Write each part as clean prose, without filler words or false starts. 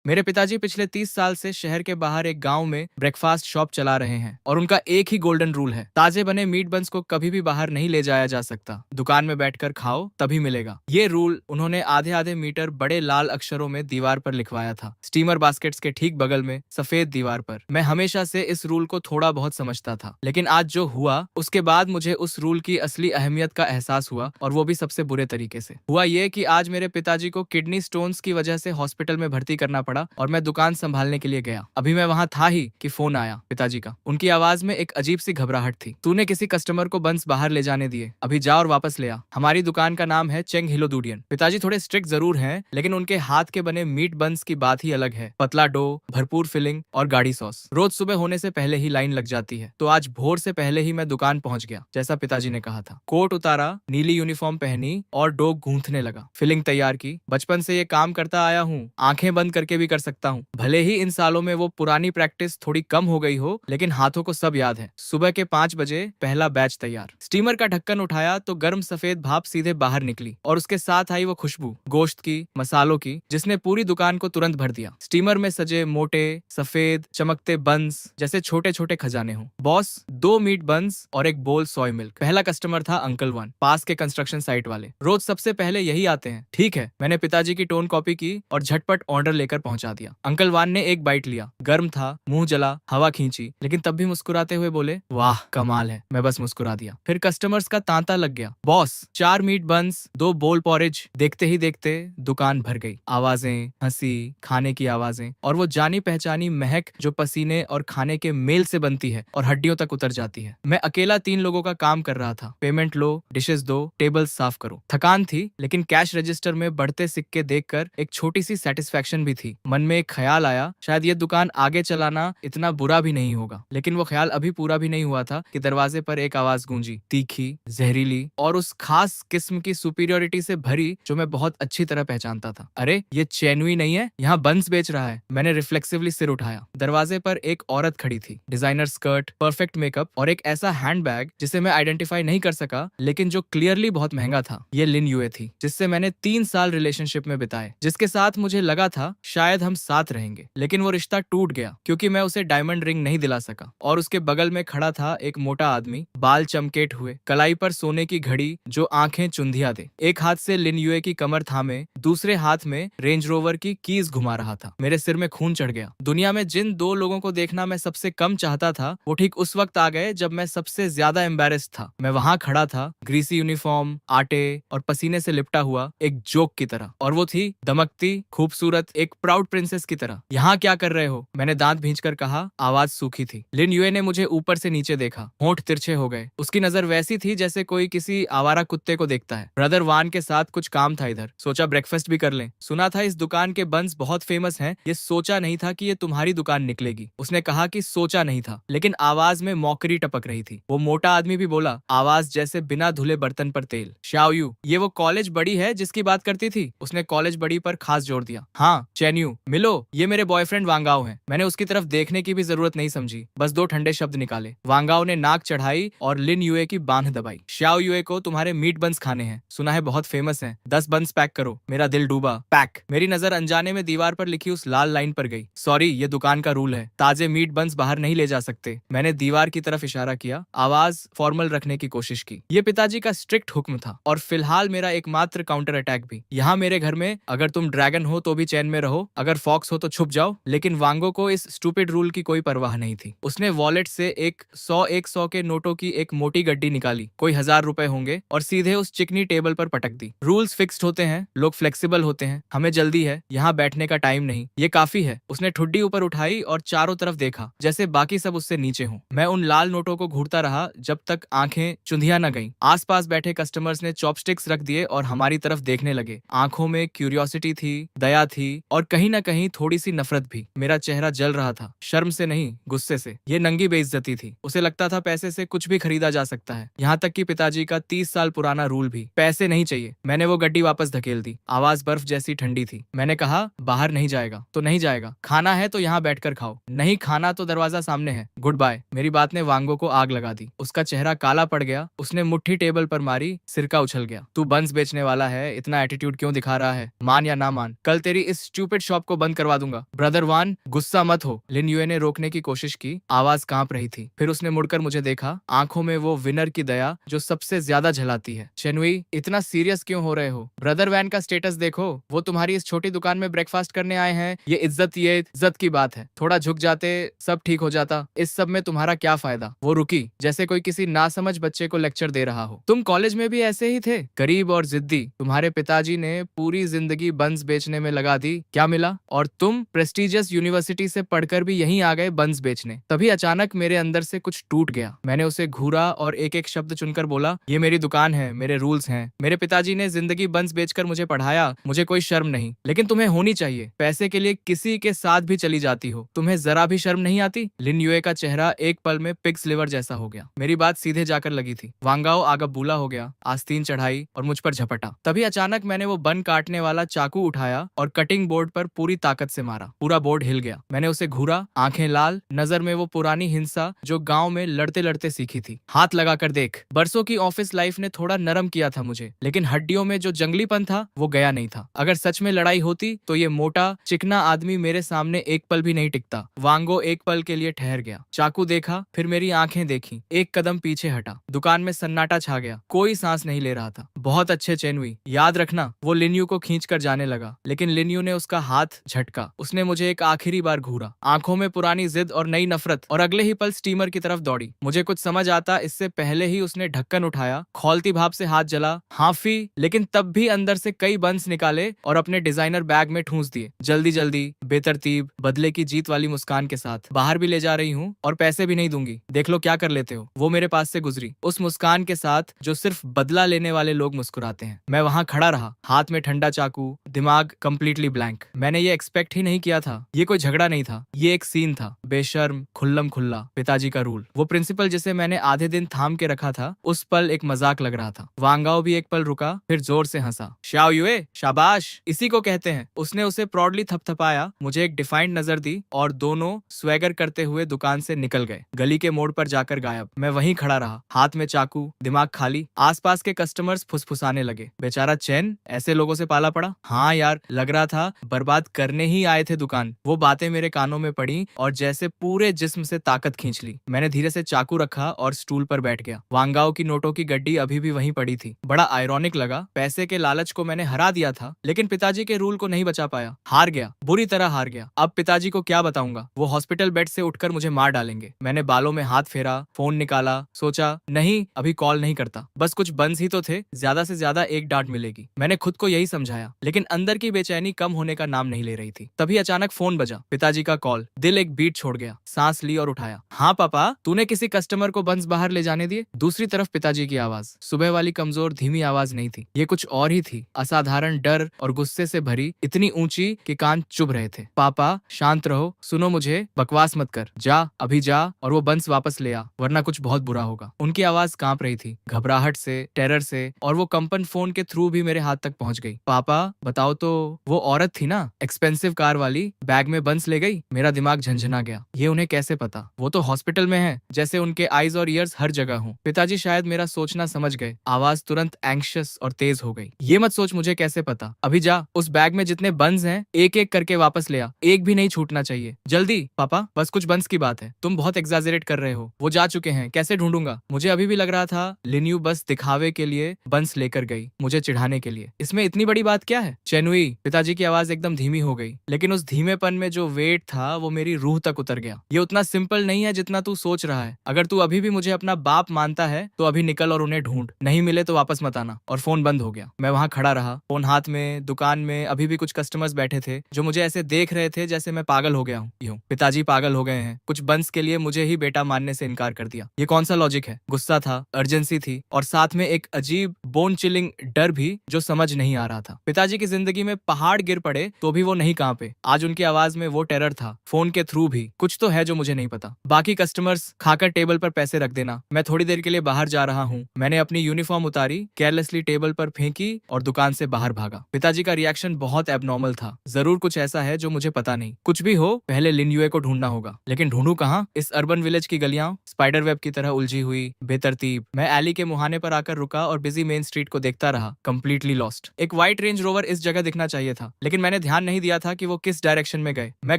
मेरे पिताजी पिछले 30 साल से शहर के बाहर एक गांव में ब्रेकफास्ट शॉप चला रहे हैं और उनका एक ही गोल्डन रूल है, ताजे बने मीट बंस को कभी भी बाहर नहीं ले जाया जा सकता। दुकान में बैठकर खाओ तभी मिलेगा। ये रूल उन्होंने आधे आधे मीटर बड़े लाल अक्षरों में दीवार पर लिखवाया था, स्टीमर बास्केट्स के ठीक बगल में सफेद दीवार पर। मैं हमेशा से इस रूल को थोड़ा बहुत समझता था, लेकिन आज जो हुआ उसके बाद मुझे उस रूल की असली अहमियत का एहसास हुआ, और वो भी सबसे बुरे तरीके से। हुआ ये कि आज मेरे पिताजी को किडनी स्टोन्स की वजह से हॉस्पिटल में भर्ती करना पड़ा और मैं दुकान संभालने के लिए गया। अभी मैं वहां था ही कि फोन आया पिताजी का। उनकी आवाज में एक अजीब सी घबराहट थी। तूने किसी कस्टमर को बंस बाहर ले जाने दिए, अभी जा और वापस ले आ। हमारी दुकान का नाम है चेंग हिलोदुडियन। पिताजी थोड़े स्ट्रिक्ट जरूर हैं, लेकिन उनके हाथ के बने मीट बंस की बात ही अलग है। पतला डो, भरपूर फिलिंग और गाढ़ी सॉस। रोज सुबह होने से पहले ही लाइन लग जाती है, तो आज भोर से पहले ही मैं दुकान पहुंच गया, जैसा पिताजी ने कहा था। कोट उतारा, नीली यूनिफॉर्म पहनी और डो गूंथने लगा। फिलिंग तैयार की। बचपन से ये काम करता आया हूँ, आंखें बंद करके भी कर सकता हूँ। भले ही इन सालों में वो पुरानी प्रैक्टिस थोड़ी कम हो गई हो, लेकिन हाथों को सब याद है। सुबह के 5 बजे पहला बैच तैयार। स्टीमर का ढक्कन उठाया तो गर्म सफेद भाप सीधे बाहर निकली, और उसके साथ आई वो खुशबू गोश्त की, मसालों की, जिसने पूरी दुकान को तुरंत भर दिया। स्टीमर में सजे मोटे सफेद चमकते बंस जैसे छोटे छोटे खजाने हों। बॉस, 2 मीट बंस और एक बोल सोय मिल्क। पहला कस्टमर था अंकल वन, पास के कंस्ट्रक्शन साइट वाले। रोज सबसे पहले यही आते हैं। ठीक है, मैंने पिताजी की टोन कॉपी की और झटपट ऑर्डर लेकर पहुंचा दिया। अंकल वान ने एक बाइट लिया। गर्म था, मुंह जला, हवा खींची, लेकिन तब भी मुस्कुराते हुए बोले, वाह कमाल है। मैं बस मुस्कुरा दिया। फिर कस्टमर्स का तांता लग गया। बॉस, 4 मीट बंस, 2 बोल पॉरेज। देखते ही देखते दुकान भर गई। आवाजें, हंसी, खाने की आवाजें और वो जानी पहचानी महक जो पसीने और खाने के मेल से बनती है और हड्डियों तक उतर जाती है। मैं अकेला 3 लोगों का काम कर रहा था। पेमेंट लो, डिशेस दो, टेबल साफ करो। थकान थी, लेकिन कैश रजिस्टर में बढ़ते सिक्के देखकर एक छोटी सी सेटिस्फेक्शन भी थी। मन में एक ख्याल आया, शायद ये दुकान आगे चलाना इतना बुरा भी नहीं होगा। लेकिन वो ख्याल अभी पूरा भी नहीं हुआ था कि दरवाजे पर एक आवाज गूंजी, तीखी, जहरीली और उस खास किस्म की सुपीरियोरिटी से भरी जो मैं बहुत अच्छी तरह पहचानता था। अरे, ये चैनवी नहीं है, यहाँ बंस बेच रहा है। मैंने रिफ्लेक्सिवली सिर उठाया। दरवाजे पर एक औरत खड़ी थी। डिजाइनर स्कर्ट, परफेक्ट मेकअप और एक ऐसा हैंडबैग जिसे मैं आइडेंटिफाई नहीं कर सका, लेकिन जो क्लियरली बहुत महंगा था। ये लिन यूए थी, जिससे मैंने 3 साल रिलेशनशिप में बिताए, जिसके साथ मुझे लगा था शायद हम साथ रहेंगे। लेकिन वो रिश्ता टूट गया क्योंकि मैं उसे डायमंड रिंग नहीं दिला सका। और उसके बगल में खड़ा था एक मोटा आदमी, बाल चमकेट हुए, कलाई पर सोने की घड़ी जो आंखें चुंधिया दे। एक हाथ से लिन यूए की कमर थामे, दूसरे हाथ में रेंज रोवर की कीज घुमा रहा था। मेरे सिर में खून चढ़ गया। दुनिया में जिन 2 लोगों को देखना मैं सबसे कम चाहता था, वो ठीक उस वक्त आ गए जब मैं सबसे ज्यादा एम्बेरेस्ड था। मैं वहां खड़ा था, ग्रीसी यूनिफॉर्म, आटे और पसीने से लिपटा हुआ, एक जोक की तरह। और वो थी दमकती, खूबसूरत, एक प्राउड प्रिंसेस की तरह। यहाँ क्या कर रहे हो? मैंने दांत भींचकर कहा। आवाज सूखी थी। लिन यूए ने मुझे ऊपर से नीचे देखा। होंठ तिरछे हो गए। उसकी नजर वैसी थी जैसे कोई किसी आवारा कुत्ते को देखता है। ब्रदर वान के साथ कुछ काम था इधर, सोचा ब्रेकफास्ट भी कर लें। सुना था इस दुकान के बंस बहुत फेमस हैं। ये सोचा नहीं था कि ये तुम्हारी दुकान निकलेगी। उसने कहा कि सोचा नहीं था, लेकिन आवाज में मौकरी टपक रही थी। वो मोटा आदमी भी बोला, आवाज जैसे बिना धुले बर्तन पर तेल। शाओयू, ये वो कॉलेज बड़ी है जिसकी बात करती थी? उसने कॉलेज बड़ी पर खास जोर दिया। हाँ, चैन्यू, मिलो, ये मेरे बॉयफ्रेंड वांगाओ हैं। मैंने उसकी तरफ देखने की भी जरूरत नहीं समझी, बस 2 ठंडे शब्द निकाले। वांगाओ ने नाक चढ़ाई और लिन यूए की बांह दबाई। शाओ यूए को तुम्हारे मीट बंस खाने हैं, सुना है बहुत फेमस हैं। 10 बंस पैक करो। मेरा दिल डूबा। पैक। मेरी नजर अनजाने में दीवार पर लिखी उस लाल लाइन पर गई। सॉरी, ये दुकान का रूल है, ताजे मीट बंस बाहर नहीं ले जा सकते। मैंने दीवार की तरफ इशारा किया, आवाज फॉर्मल रखने की कोशिश की। ये पिताजी का स्ट्रिक्ट हुक्म था, और फिलहाल मेरा एकमात्र काउंटर अटैक भी। यहाँ मेरे घर में अगर तुम ड्रैगन हो तो भी चैन में रहो, अगर फॉक्स हो तो छुप जाओ। लेकिन वांगो को इस स्टूपिड रूल की कोई परवाह नहीं थी। उसने वॉलेट से एक 100 के नोटों की एक मोटी गड्डी निकाली, कोई 1000 रुपए होंगे, और सीधे उस चिकनी टेबल पर पटक दी। रूल्स फिक्स्ड होते हैं, लोग फ्लेक्सिबल होते हैं, हमें जल्दी है, यहाँ बैठने का टाइम नहीं, ये काफी है। उसने ठुड्डी ऊपर उठाई और चारों तरफ देखा, जैसे बाकी सब उससे नीचे हों। मैं उन लाल नोटों को घूरता रहा जब तक आंखें चुंधिया न गईं। आसपास बैठे कस्टमर्स ने चॉपस्टिक्स रख दिए और हमारी तरफ देखने लगे। आंखों में क्यूरियोसिटी थी, दया थी और कहीं ना कहीं थोड़ी सी नफरत भी। मेरा चेहरा जल रहा था, शर्म से नहीं, गुस्से से। ये नंगी बेइज्जती थी। उसे लगता था पैसे से कुछ भी खरीदा जा सकता है, यहाँ तक कि पिताजी का 30 साल पुराना रूल भी। पैसे नहीं चाहिए। मैंने वो गड्डी वापस धकेल दी। आवाज बर्फ जैसी ठंडी थी। मैंने कहा, बाहर नहीं जाएगा तो नहीं जाएगा, खाना है तो यहाँ बैठकर खाओ, नहीं खाना तो दरवाजा सामने है, गुड बाय। मेरी बात ने वांगो को आग लगा दी। उसका चेहरा काला पड़ गया। उसने मुट्ठी टेबल पर मारी, सिरका उछल गया। तू बंस बेचने वाला है, इतना एटीट्यूड क्यों दिखा रहा है? मान या ना मान, कल तेरी इस स्टूपिड शॉप शॉप को बंद करवा दूंगा। ब्रदर वान, गुस्सा मत हो। लिन यूए ने रोकने की कोशिश की, आवाज कांप रही थी। फिर उसने मुड़कर मुझे देखा, आंखों में वो विनर की दया जो सबसे ज्यादा झलाती है। चेनुई, इतना सीरियस क्यों हो रहे हो? ब्रदर वैन का स्टेटस देखो, वो तुम्हारी इस छोटी दुकान में ब्रेकफास्ट करने आए हैं। ये इज्जत की बात है। थोड़ा झुक जाते, सब ठीक हो जाता। इस सब में तुम्हारा क्या फायदा? वो रुकी, जैसे कोई किसी नासमझ बच्चे को लेक्चर दे रहा हो। तुम कॉलेज में भी ऐसे ही थे, गरीब और जिद्दी। तुम्हारे पिताजी ने पूरी जिंदगी बंस बेचने में लगा दी, क्या मिला? और तुम प्रेस्टिजियस यूनिवर्सिटी से पढ़कर भी यहीं आ गए बंस बेचने। तभी अचानक मेरे अंदर से कुछ टूट गया। मैंने उसे घूरा और एक एक शब्द चुनकर बोला, ये मेरी दुकान है, मेरे रूल्स हैं। मेरे पिताजी ने जिंदगी बंस बेचकर मुझे पढ़ाया, मुझे कोई शर्म नहीं। लेकिन तुम्हें होनी चाहिए, पैसे के लिए किसी के साथ भी चली जाती हो। तुम्हें जरा भी शर्म नहीं आती? लिन यूए का चेहरा एक पल में पिग्स लिवर जैसा हो गया। मेरी बात सीधे जाकर लगी थी। वांगाओ आगा बूला हो गया, आस्तीन चढ़ाई और मुझ पर झपटा। तभी अचानक मैंने वो बन काटने वाला चाकू उठाया और कटिंग बोर्ड पर पूरी ताकत से मारा। पूरा बोर्ड हिल गया। मैंने उसे घूरा, आंखें लाल, नजर में वो पुरानी हिंसा जो गांव में लड़ते लड़ते सीखी थी। हाथ लगाकर देख। बरसों की ऑफिस लाइफ ने थोड़ा नरम किया था मुझे, लेकिन हड्डियों में जो जंगलीपन था वो गया नहीं था। अगर सच में लड़ाई होती तो ये मोटा चिकना आदमी मेरे सामने एक पल भी नहीं टिकता। वांगो एक पल के लिए ठहर गया, चाकू देखा, फिर मेरी आंखें देखी, एक कदम पीछे हटा। दुकान में सन्नाटा छा गया, कोई सांस नहीं ले रहा था। बहुत अच्छे चेनुई, याद रखना। वो लिन्यू को खींचकर जाने लगा, लेकिन लिन्यू ने उसका हाथ झटका। उसने मुझे एक आखिरी बार घूरा, आंखों में पुरानी जिद और नई नफरत, और अगले ही पल स्टीमर की तरफ दौड़ी। मुझे कुछ समझ आता इससे पहले ही उसने ढक्कन उठाया, खौलती भाप से हाथ जला, हाफी, लेकिन तब भी अंदर से कई बंस निकाले और अपने डिजाइनर बैग में ठूंस दिए। जल्दी जल्दी, बेतरतीब, बदले की जीत वाली मुस्कान के साथ। बाहर भी ले जा रही हूँ और पैसे भी नहीं दूंगी, देख लो क्या कर लेते हो। वो मेरे पास से गुजरी, उस मुस्कान के साथ जो सिर्फ बदला लेने वाले लोग मुस्कुराते हैं। मैं वहां खड़ा रहा, हाथ में ठंडा चाकू, दिमाग कंप्लीटली ब्लैंक। मैंने ये एक्सपेक्ट ही नहीं किया था। ये कोई झगड़ा नहीं था, ये एक सीन था, बेशर्म, खुल्लम खुल्ला, पिताजी का रूल। वो प्रिंसिपल जिसे मैंने आधे दिन थाम के रखा था, उस पल एक मजाक लग रहा था। वांगाओ भी एक पल रुका, फिर जोर से हंसा। शाओ यूए, शाबाश, इसी को कहते हैं। उसने उसे प्राउडली थपथपाया, मुझे एक डिफाइंड नजर दी और दोनों स्वैगर करते हुए दुकान से निकल गए। गली के मोड़ पर जाकर गायब। मैं वहीं खड़ा रहा, हाथ में चाकू, दिमाग खाली। आसपास के कस्टमर्स फुसफुसाने लगे, बेचारा चैन ऐसे लोगों से पाला पड़ा। हाँ यार, लग रहा था बर्बाद करने ही आए थे दुकान। वो बातें मेरे कानों में पड़ी और जैसे पूरे जिस्म से ताकत खींच ली। मैंने धीरे से चाकू रखा और स्टूल पर बैठ गया। वांगाओ की नोटों की गड्डी अभी भी वहीं पड़ी थी। बड़ा आयरॉनिक लगा, पैसे के लालच को मैंने हरा दिया था, लेकिन पिताजी के रूल को नहीं बचा पाया। हार गया, बुरी तरह हार गया। अब पिताजी को क्या बताऊंगा? वो हॉस्पिटल बेड से उठकर मुझे मार डालेंगे। मैंने बालों में हाथ फेरा, फोन निकाला, सोचा नहीं, अभी कॉल नहीं करता। बस कुछ बंस ही तो थे, ज्यादा से ज्यादा एक डांट मिलेगी। मैंने खुद को यही समझाया, लेकिन अंदर की बेचैनी कम होने का नाम नहीं ले रही थी। तभी अचानक फोन बजा, पिताजी का कॉल। दिल एक बीट छोड़ गया, सांस ली और उठाया। हाँ पापा, तूने किसी कस्टमर को बंस बाहर ले जाने दिए? दूसरी तरफ पिताजी की आवाज, सुबह वाली कमजोर धीमी आवाज नहीं थी, ये कुछ और ही थी, असाधारण डर और गुस्से से भरी, इतनी ऊंची कि कान चुभ रहे थे। पापा शांत रहो, सुनो मुझे, बकवास मत कर, जा अभी जा और वो बंस वापस ले आ, वरना कुछ बहुत बुरा होगा। उनकी आवाज कांप रही थी, घबराहट से, टेरर से, और वो कंपन फोन के थ्रू भी मेरे हाथ तक पहुंच गई। पापा बताओ तो, वो औरत थी ना, एक्सपेंसिव कार वाली, बैग में बंस ले गई। मेरा दिमाग झंझना गया, ये उन्हें कैसे पता? वो तो हॉस्पिटल में है, जैसे उनके आईज और ईयर्स हर जगह हों। पिताजी शायद मेरा सोचना समझ गए, आवाज तुरंत एंग्शियस और तेज हो गई। ये मत सोच मुझे कैसे पता, अभी जा, उस बैग में जितने बंस हैं एक एक करके वापस ले आ, एक भी नहीं छूटना चाहिए, जल्दी। पापा बस कुछ बंस की बात है, तुम बहुत एग्जैजरेट कर रहे हो। वो जा चुके हैं, कैसे ढूंढूंगा? मुझे अभी भी लग रहा था लिन्यू बस दिखावे के लिए बंस लेकर गई, मुझे चिढ़ाने के लिए। इसमें इतनी बड़ी बात क्या है? चेनुई, पिताजी की आवाज एकदम धीमी हो गई, लेकिन उस धीमेपन में जो वेट था वो मेरी रूह तक उतर गया। ये उतना सिंपल नहीं है जितना तू सोच रहा है। अगर तू अभी भी मुझे अपना बाप मानता है तो अभी निकल और उन्हें ढूंढ, नहीं मिले तो वापस मत आना। और फोन बंद हो गया। मैं वहां खड़ा रहा, फोन हाथ में। दुकान में अभी भी कुछ कस्टमर्स बैठे थे जो मुझे ऐसे देख रहे थे जैसे मैं पागल हो गया हूँ। पिताजी पागल हो गए हैं, कुछ बंस के लिए मुझे ही बेटा मानने से इनकार कर दिया। ये कौन सा लॉजिक है? गुस्सा था, अर्जेंसी थी, और साथ में एक अजीब बोन चिलिंग डर भी जो समझ नहीं आ रहा था। पिताजी की जिंदगी में पहाड़ गिर पड़े तो भी वो नहीं कांपे। आज उनकी आवाज में वो टेरर था, फोन के थ्रू भी। कुछ तो है जो मुझे नहीं पता। बाकी कस्टमर्स खाकर टेबल पर पैसे रख देना, मैं थोड़ी देर के लिए बाहर जा रहा हूँ। मैंने अपनी यूनिफॉर्म उतारी, केयरलेसली टेबल पर फेंकी और दुकान से बाहर भागा। पिताजी का रिएक्शन बहुत एबनॉर्मल था। जरूर कुछ ऐसा है जो मुझे पता नहीं। कुछ भी हो, पहले लिन यूए को ढूंढना होगा, लेकिन ढूंढूं कहाँ? इस अर्बन विलेज की गलियां स्पाइडर वेब की तरह उलझी हुई, बेतरतीब। मैं एली के मुहाने पर आकर रुका और बिजी मेन स्ट्रीट को देखता रहा, कंप्लीटली लॉस्ट। एक व्हाइट रेंज रोवर इस जगह दिखना चाहिए था, लेकिन मैंने ध्यान नहीं दिया था कि वो किस डायरेक्शन में गए। मैं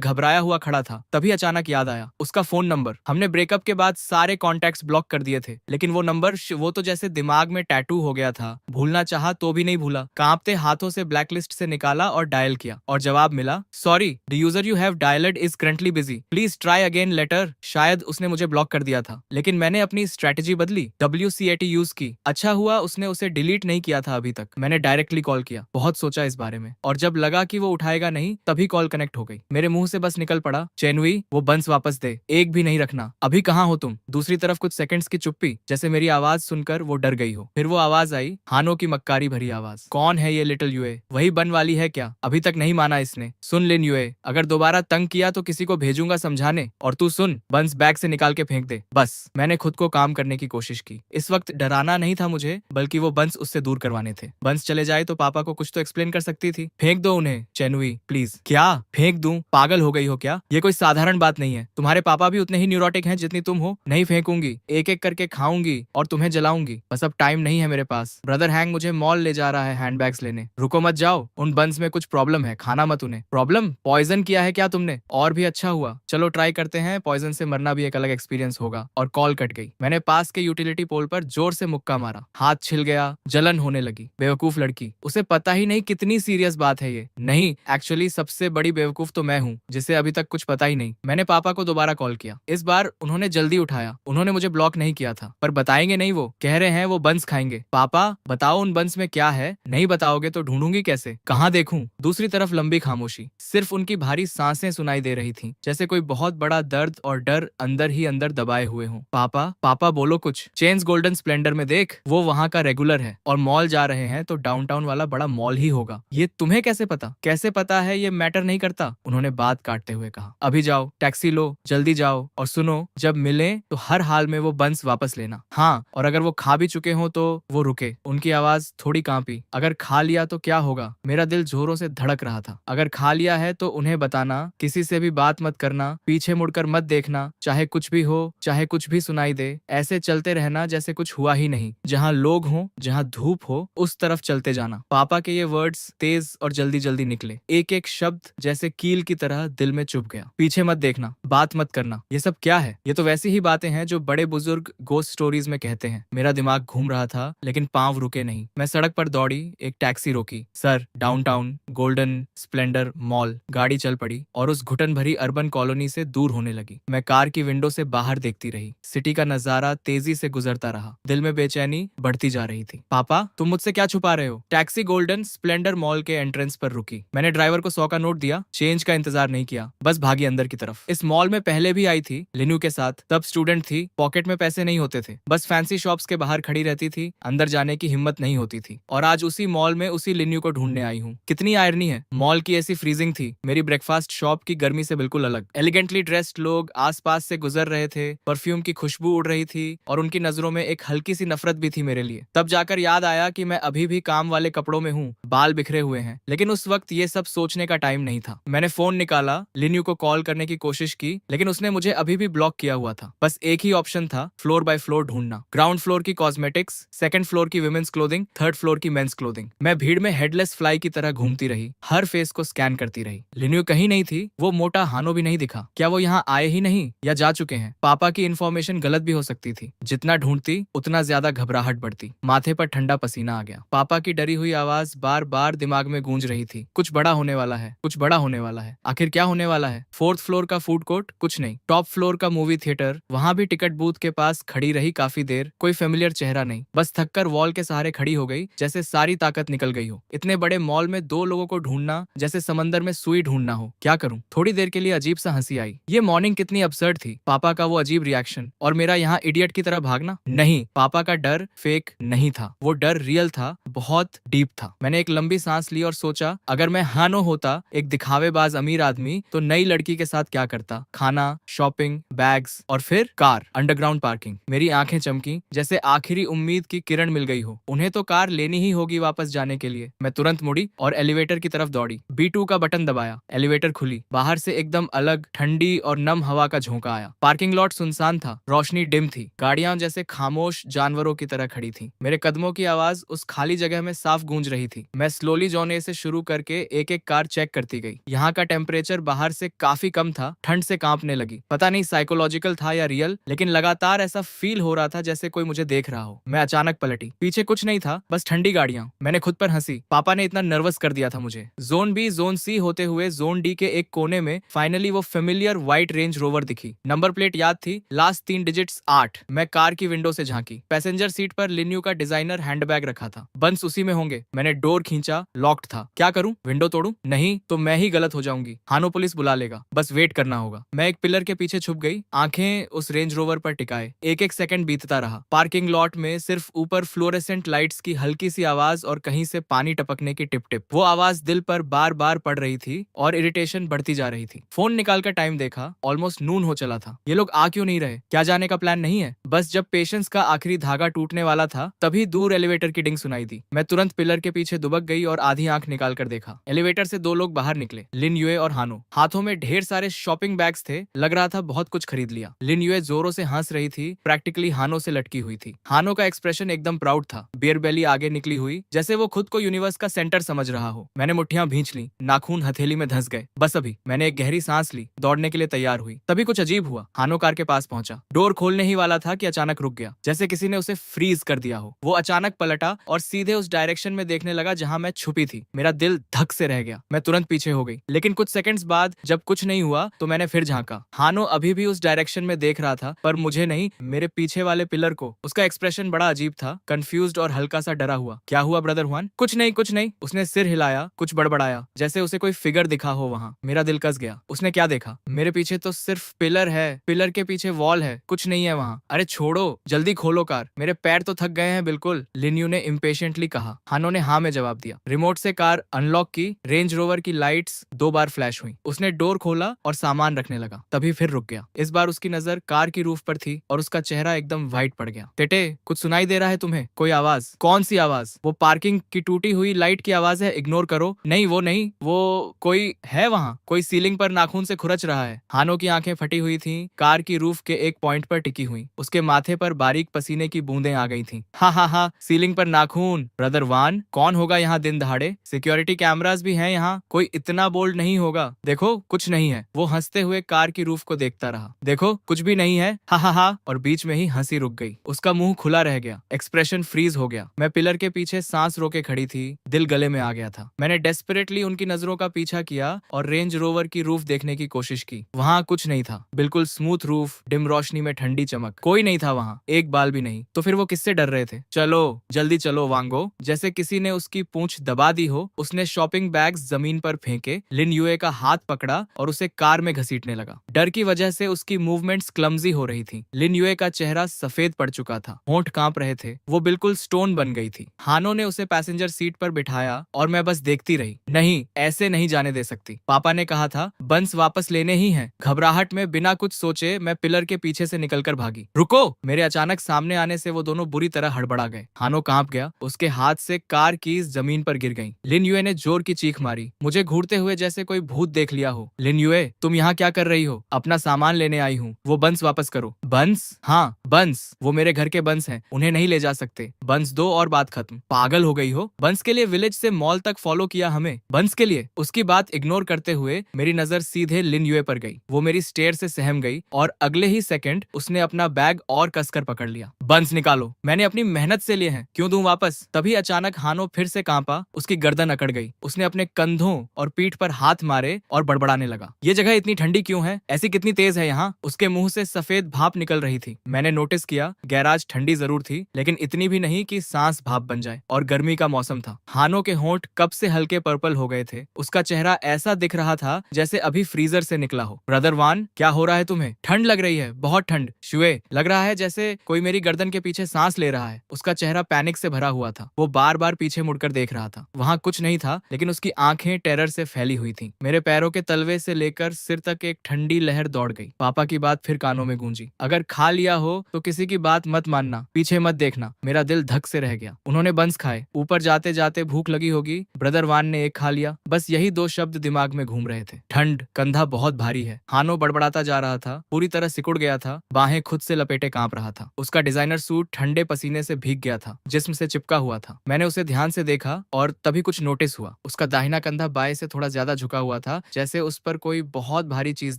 घबराया हुआ खड़ा था, तभी अचानक याद आया उसका फोन नंबर। हमने ब्रेकअप के बाद सारे कॉन्टैक्ट्स ब्लॉक कर दिए थे, लेकिन वो नंबर वो तो जैसे दिमाग में टैटू हो गया था। भूलना चाहा तो भी नहीं भूला। कांपते हाथों से ब्लैकलिस्ट से निकाला और डायल किया, और जवाब मिला, sorry the user you have dialled is currently busy, please try again later. शायद उसने मुझे ब्लॉक कर दिया था, लेकिन मैंने अपनी स्ट्रेटेजी बदली, WCAT यूज की। अच्छा हुआ उसने उसे डिलीट नहीं किया था अभी तक। मैंने डायरेक्टली कॉल किया, बहुत सोचा इस बारे में, और जब लगा कि वो उठाएगा नहीं तभी कॉल कनेक्ट हो गई। मेरे मुंह से बस निकल पड़ा, चेनवी वो बंस वापस दे, एक भी नहीं रखना। अभी कहाँ हो तुम? दूसरी तरफ कुछ सेकंड्स की चुप्पी, जैसे मेरी आवाज सुनकर वो डर गई हो। फिर वो आवाज आई, हानो की मक्कारी भरी आवाज, कौन है ये लिटिल यूए? वही बन वाली है क्या? अभी तक नहीं माना इसने। सुन लिन यूए, अगर दोबारा तंग किया तो किसी को भेजूंगा समझाने, और तू सुन, बंस बैग से निकाल के फेंक दे। बस मैंने खुद को काम करने की कोशिश की। इस वक्त डराना नहीं था मुझे, बल्कि वो बंस उससे दूर करवाने थे। बंस चले जाए तो पापा को कुछ तो एक्सप्लेन कर सकती थी। फेंक दो उन्हें चेनुई प्लीज। क्या फेंक दूं? पागल हो गई हो क्या? ये कोई साधारण बात नहीं है। तुम्हारे पापा भी उतने ही न्यूरोटिक हैं जितनी तुम हो। नहीं फेंकूंगी, एक एक करके खाऊंगी और तुम्हें जलाऊंगी। बस अब टाइम नहीं है मेरे पास। ब्रदर हैंग मुझे मॉल ले जा रहा है हैंडबैग्स लेने। रुको मत जाओ, उन बंस में कुछ प्रॉब्लम है, खाना मत उन्हें। प्रॉब्लम? पॉइजन किया है क्या तुमने? और भी अच्छा हुआ, चलो ट्राई करते हैं। पॉइजन से मरना भी एक अलग एक्सपीरियंस होगा। और कॉल कट गई। मैंने पास के यूटिलिटी पोल पर जोर से मुक्का मारा, हाथ छिल गया, जलन होने लगी। बेवकूफ लड़की, उसे पता ही नहीं कितनी सीरियस बात है ये। नहीं, एक्चुअली सबसे बड़ी बेवकूफ तो मैं हूँ, जिसे अभी तक कुछ पता ही नहीं। मैंने पापा को दोबारा कॉल किया। इस बार उन्होंने जल्दी उठाया। उन्होंने मुझे ब्लॉक नहीं किया था, पर बताएंगे नहीं, वो कह रहे हैं वो बंस खाएंगे। पापा बताओ उन बंस में क्या है? नहीं बताओगे तो ढूंढूंगी कैसे, कहाँ देखूं? दूसरी तरफ लंबी खामोशी, सिर्फ उनकी भारी सांसें सुनाई दे रही थी, जैसे कोई बहुत बड़ा दर्द और डर अंदर ही अंदर दबाए हुए हों। पापा पापा बोलो कुछ। चेन्स गोल्डन स्प्लेंडर में देख, वो वहाँ का रेगुलर है, और मॉल जा रहे हैं तो डाउनटाउन वाला बड़ा मॉल ही होगा। ये तुम्हें कैसे पता? कैसे पता है ये मैटर नहीं करता, उन्होंने बात काटते हुए कहा। अभी जाओ, टैक्सी लो, जल्दी जाओ, और सुनो, जब मिले तो हर हाल में वो बंस वापस लेना। हाँ, और अगर वो खा भी चुके हो तो वो रुके। उनकी आवाज थोड़ी कांपी। अगर खा लिया तो क्या होगा? मेरा दिल जोरों से धड़क रहा था। अगर खा लिया है तो उन्हें बताना, किसी से भी बात मत करना, पीछे मुड़कर मत देखना, चाहे कुछ भी हो, चाहे कुछ भी सुनाई दे, ऐसे चलते रहना जैसे कुछ हुआ ही नहीं। जहाँ लोग हो, जहाँ धूप हो, उस तरफ चलते जाना। पापा के ये वर्ड्स तेज और जल्दी जल्दी निकले, एक एक शब्द जैसे कील की तरह दिल में चुभ गया। पीछे मत देखना, बात मत करना, ये सब क्या है? ये तो वैसी ही बातें हैं जो बड़े बुजुर्ग गोस्ट स्टोरीज में कहते हैं। मेरा दिमाग घूम रहा था, लेकिन पांव रुके नहीं। मैं सड़क पर दौड़ी, एक टैक्सी रोकी। Sir, downtown golden Splendor mall. गाड़ी चल पड़ी और उस घुटन भरी अर्बन कॉलोनी से दूर होने लगी। मैं कार की विंडो से बाहर देखती रही। सिटी का नजारा तेजी से गुजरता रहा। दिल में बेचैनी बढ़ती जा रही थी। पापा, तुम मुझसे क्या छुपा रहे हो? टैक्सी गोल्डन स्प्लेंडर मॉल के एंट्रेंस पर रुकी। मैंने ड्राइवर को 100 का नोट दिया, चेंज का इंतजार नहीं किया, बस भागी अंदर की तरफ। इस मॉल में पहले भी आई थी लिनू के साथ, तब स्टूडेंट थी, पॉकेट में पैसे नहीं होते थे, बस फैंसी शॉप्स के बाहर खड़ी रहती थी, अंदर जाने की हिम्मत नहीं होती थी। और आज उसी मॉल में उसी लिन्यू को ढूंढने आई हूँ। कितनी आयरनी है, मॉल की ऐसी फ्रीजिंग थी, मेरी ब्रेकफास्ट शॉप की गर्मी से बिल्कुल अलग। एलिगेंटली ड्रेस्ड लोग आसपास से गुजर रहे थे, परफ्यूम की खुशबू उड़ रही थी, और उनकी नजरों में एक हल्की सी नफरत भी थी मेरे लिए। तब जाकर याद आया कि मैं अभी भी काम वाले कपड़ों में हूँ, बाल बिखरे हुए हैं, लेकिन उस वक्त ये सब सोचने का टाइम नहीं था। मैंने फोन निकाला, लिन्यू को कॉल करने की कोशिश की, लेकिन उसने मुझे अभी भी ब्लॉक किया हुआ था। बस एक ही ऑप्शन था, फ्लोर बाय फ्लोर ढूंढना। ग्राउंड फ्लोर की कॉस्मेटिक्स, सेकंड फ्लोर की विमेंस क्लोथिंग, थर्ड फ्लोर की मेंस क्लोथिंग। मैं भीड़ में हेडलेस फ्लाई की तरह घूमती रही, हर फेस को स्कैन करती रही। लिन्यू कहीं नहीं थी, वो मोटा हानो भी नहीं दिखा। क्या वो यहाँ आए ही नहीं, या जा चुके हैं? पापा की इन्फॉर्मेशन गलत भी हो सकती थी। जितना ढूंढती उतना ज्यादा घबराहट बढ़ती। माथे पर ठंडा पसीना आ गया। पापा की डरी हुई आवाज बार बार दिमाग में गूंज रही थी, कुछ बड़ा होने वाला है, कुछ बड़ा होने वाला है। आखिर क्या होने वाला है? फोर्थ फ्लोर का फूड कोर्ट? कुछ नहीं। टॉप फ्लोर का मूवी थिएटर? वहां भी टिकट बूथ के पास खड़ी रही काफी देर, कोई फेमिलियर चेहरा नहीं। बस थककर वॉल के सहारे खड़ी हो गई, जैसे सारी ताकत निकल गई हो। इतने बड़े मॉल में दो लोगों को ढूंढना जैसे समंदर में सुई ढूंढना हो। क्या करूं? थोड़ी देर के लिए अजीब सा हंसी आई। ये मॉर्निंग कितनी absurd थी। पापा का वो अजीब रिएक्शन, और मेरा यहाँ इडियट की तरह भागना। नहीं, पापा का डर फेक नहीं था, वो डर रियल था, बहुत डीप था। मैंने एक लंबी सांस ली और सोचा, अगर मैं हानो होता, एक दिखावेबाज अमीर आदमी, तो नई लड़की के साथ क्या करता? खाना, शॉपिंग, बैग्स, और फिर कार, अंडरग्राउंड पार्किंग। मेरी आंखें चमकी, जैसे आखिरी उम्मीद की किरण मिल गई हो। उन्हें तो कार लेनी ही होगी वापस जाने के लिए। मैं तुरंत मुड़ी और एलिवेटर की तरफ दौड़ी। B2 का बटन दबाया, एलिवेटर खुली। बाहर से एकदम अलग ठंडी और नम हवा का झोंका आया। पार्किंग लॉट सुनसान था, रोशनी डिम थी, गाड़ियां जैसे खामोश जानवरों की तरह खड़ी थी। मेरे कदमों की आवाज उस खाली जगह में साफ गूंज रही थी। मैं स्लोली जौने से शुरू करके एक एक कार चेक करती गई। यहाँ का टेम्परेचर बाहर से काफी कम था, ठंड से कांपने लगी। पता नहीं साइकोलॉजिकल था या रियल, लेकिन लगातार ऐसा फील हो रहा था जैसे कोई मुझे देख रहा हो। मैं अचानक पलटी, पीछे कुछ नहीं था, बस ठंडी गाड़ियां। मैंने खुद पर हंसी, पापा ने इतना नर्वस कर दिया था मुझे। जोन बी, जोन सी होते हुए जोन डी के एक कोने में फाइनली वो फेमिलियर व्हाइट रेंज रोवर दिखी। नंबर प्लेट याद थी, लास्ट 3 डिजिट्स 8। मैं कार की विंडो से झांकी। पैसेंजर सीट पर लिन्यू का डिजाइनर हैंडबैग रखा था। बंस उसी में होंगे। मैंने डोर खींचा, लॉक्ड था। क्या करूं? विंडो तोड़ूं? नहीं तो मैं ही गलत हो जाऊंगी। हानो पुलिस बुला लेगा, बस वेट करना होगा। मैं एक पिलर के पीछे छुप गई, आंखें उस रेंज रोवर पर टिकाए। एक एक सेकंड बीतता रहा। पार्किंग लॉट में सिर्फ ऊपर फ्लोरेसेंट लाइट्स की हल्की सी आवाज और कहीं से पानी टपकने की टिप टिप। वो आवाज दिल पर बार बार पड़ रही थी और इरिटेशन बढ़ती जा रही थी। फोन निकालकर टाइम देखा, ऑलमोस्ट नून हो चला था। ये लोग आ क्यों नहीं रहे? क्या जाने का प्लान नहीं है? बस जब पेशेंस का आखिरी धागा टूटने वाला था, तभी दूर एलिवेटर की डिंग सुनाई दी। मैं तुरंत पिलर के पीछे दुबक गई और आधी आंख निकाल कर देखा। एलिवेटर से 2 लोग बाहर निकले, लिन यूए और हानो। हाथों में ढेर सारे शॉपिंग बैग्स थे, लग रहा था बहुत कुछ खरीद लिया। लिन यूए जोरों से हंस रही थी, प्रैक्टिकली हानो से लटकी हुई थी। हानो का एक्सप्रेशन एकदम प्राउड था, बियर बेली आगे निकली हुई, जैसे वो खुद को यूनिवर्स का सेंटर समझ रहा हो। मैंने मुट्ठियां भींच ली, नाखून हथेली में धंस गए। बस अभी। मैंने एक गहरी सांस ली, दौड़ने के लिए तैयार हुई। तभी कुछ अजीब हुआ। हानो कार के पास पहुंचा, डोर खोलने ही वाला था कि अचानक रुक गया, जैसे किसी ने उसे फ्रीज कर दिया हो। वो अचानक पलटा और सीधे उस डायरेक्शन में देखने लगा जहां मैं छुपी थी। मेरा दिल धक से रह गया। मैं तुरंत पीछे हो गई, लेकिन कुछ सेकंड्स बाद जब कुछ नहीं हुआ तो मैंने फिर झांका। हानो अभी भी उस डायरेक्शन में देख रहा था, पर मुझे नहीं, मेरे पीछे वाले पिलर को। उसका एक्सप्रेशन बड़ा अजीब था, कंफ्यूज्ड और हल्का सा डरा हुआ। क्या हुआ ब्रदर हुआन? कुछ नहीं, कुछ नहीं। उसने सिर हिलाया, कुछ बड़बड़ाया, जैसे उसे कोई फिगर दिखा हो वहां। मेरा दिल कस गया। उसने क्या देखा? मेरे पीछे तो सिर्फ पिलर है, पिलर के पीछे वॉल है, कुछ नहीं है वहां। अरे छोड़ो, जल्दी खोलो कार, मेरे पैर तो थक गए हैं बिल्कुल, लिन्यू ने इम्पेशेंटली कहा। हानो ने हाँ में जवाब दिया। रिमोट से कार अनलॉक की, रेंज रोवर की लाइट्स 2 बार फ्लैश हुई। उसने डोर खोला और सामान रखने लगा, तभी फिर रुक गया। इस बार उसकी नजर कार की रूफ पर थी और उसका चेहरा एकदम व्हाइट पड़ गया। टेटे, कुछ सुनाई दे रहा है तुम्हें? कोई आवाज? कौन सी आवाज? वो पार्किंग की टूटी हुई लाइट की आवाज है, इग्नोर करो। नहीं वो नहीं, वो कोई है वहां, कोई सीलिंग पर नाखून से खुरच रहा है। हानो की आंखें फटी हुई थी, कार की रूफ के एक पॉइंट पर टिकी हुई। उसके माथे पर बारीक पसीने की बूंदें आ गई थी। हा हा हा, सीलिंग पर नाखून। ब्रदर वान, कौन होगा यहाँ दिन दहाड़े? सिक्योरिटी कैमरास भी हैं यहाँ, कोई इतना बोल्ड नहीं होगा। देखो कुछ नहीं है। वो हंसते हुए कार की रूफ को देखता रहा। देखो कुछ भी नहीं है, हा हा हा। और बीच में ही हंसी रुक गई। उसका मुंह खुला रह गया, एक्सप्रेशन फ्रीज हो गया। मैं पिलर के पीछे सांस रोके खड़ी थी, दिल गले में आ गया था। मैंने डेस्परेटली उनकी नजरों का पीछा किया और रेंज रोवर की रूफ देखने की कोशिश की। वहां कुछ नहीं था, बिल्कुल स्मूथ रूफ, डिम रोशनी में ठंडी चमक। कोई नहीं था वहां, एक बाल भी नहीं। तो फिर वो किससे डर रहे थे? चलो जल्दी चलो वांगो, जैसे किसी ने उसकी पूंछ दबा दी हो। उसने शॉपिंग बैग्स जमीन पर फेंके, लिन यूए का हाथ पकड़ा और उसे कार में घसीटने लगा। डर की वजह से उसकी मूवमेंट्स क्लमजी हो रही थी। लिन यूए का चेहरा सफेद पड़ चुका था, होंठ कांप रहे थे, वो बिल्कुल स्टोन बन गई थी। हानो ने उसे पैसेंजर सीट पर बिठाया और मैं बस देखती रही। नहीं, ऐसे नहीं जाने दे सकती। पापा ने कहा था बंस वापस लेने ही हैं। घबराहट में बिना कुछ सोचे मैं पिलर के पीछे से निकलकर भागी। रुको! मेरे अचानक सामने आने से वो दोनों बुरी तरह हड़बड़ा गए। हानो कांप गया, उसके हाथ से कार कीज जमीन पर गिर गईं। लिन यूए ने जोर की चीख मारी, मुझे घूरते हुए जैसे कोई भूत देख लिया हो। लिन यूए, तुम यहाँ क्या कर रही हो? अपना सामान लेने आई हूँ, वो बंस वापस करो। बंस? हाँ बंस, वो मेरे घर के बंस हैं, उन्हें नहीं ले जा सकते। बंस दो और बात खत्म। पागल हो गई हो? बंस के लिए विलेज से मॉल तक फॉलो किया हमें, बंस के लिए? उसकी बात इग्नोर करते हुए मेरी नजर सीधे लिन यूए पर गई। वो मेरी स्टेयर से सहम गई और अगले ही सेकंड उसने अपना बैग और कसकर पकड़ लिया। बंस निकालो, मैंने अपनी मेहनत से लिए हैं, क्यों दूं वापस? तभी अचानक हानो फिर से कांपा, उसकी गर्दन अकड़ गई। उसने अपने कंधों और पीठ पर हाथ मारे और बड़बड़ाने लगा। ये जगह इतनी ठंडी क्यों है? ऐसी कितनी तेज है यहाँ? उसके मुंह से सफेद भाप निकल रही थी। मैंने नोटिस किया, गैराज ठंडी जरूर थी, लेकिन इतनी भी नहीं कि सांस भाप बन जाए। और गर्मी का मौसम था। हानो के होंठ कब से हल्के पर्पल हो गए थे। उसका चेहरा ऐसा दिख रहा था जैसे अभी फ्रीजर से निकला हो। ब्रदर वान, क्या हो रहा है तुम्हें? ठंड लग रही है, बहुत ठंड। शुए, लग रहा है जैसे कोई मेरी गर्दन के पीछे सांस ले रहा है। उसका चेहरा पैनिक से भरा हुआ था। वो बार बार पीछे मुड़कर देख रहा था। वहां कुछ नहीं था, लेकिन उसकी आंखें टेरर से फैली हुई हुई थी। मेरे पैरों के तलवे से लेकर सिर तक एक ठंडी लहर दौड़ गई। पापा की बात फिर कानों में गूंजी, अगर खा लिया हो तो किसी की बात मत मानना, पीछे मत देखना। मेरा दिल धक से रह गया। उन्होंने बंस खाए, ऊपर जाते जाते भूख लगी होगी, ब्रदर वान ने एक खा लिया, बस यही दो शब्द दिमाग में घूम रहे थे। ठंड, कंधा बहुत भारी है। हानो बड़बड़ाता जा रहा था, पूरी तरह सिकुड़ गया था, बाहें खुद से लपेटे कांप रहा था। उसका डिजाइनर सूट ठंडे पसीने से भीग गया था, जिस्म से चिपका हुआ था। मैंने उसे ध्यान से देखा और तभी कुछ नोटिस हुआ। उसका दाहिना कंधा बाएं से थोड़ा ज्यादा झुका हुआ था, जैसे उस पर कोई बहुत भारी चीज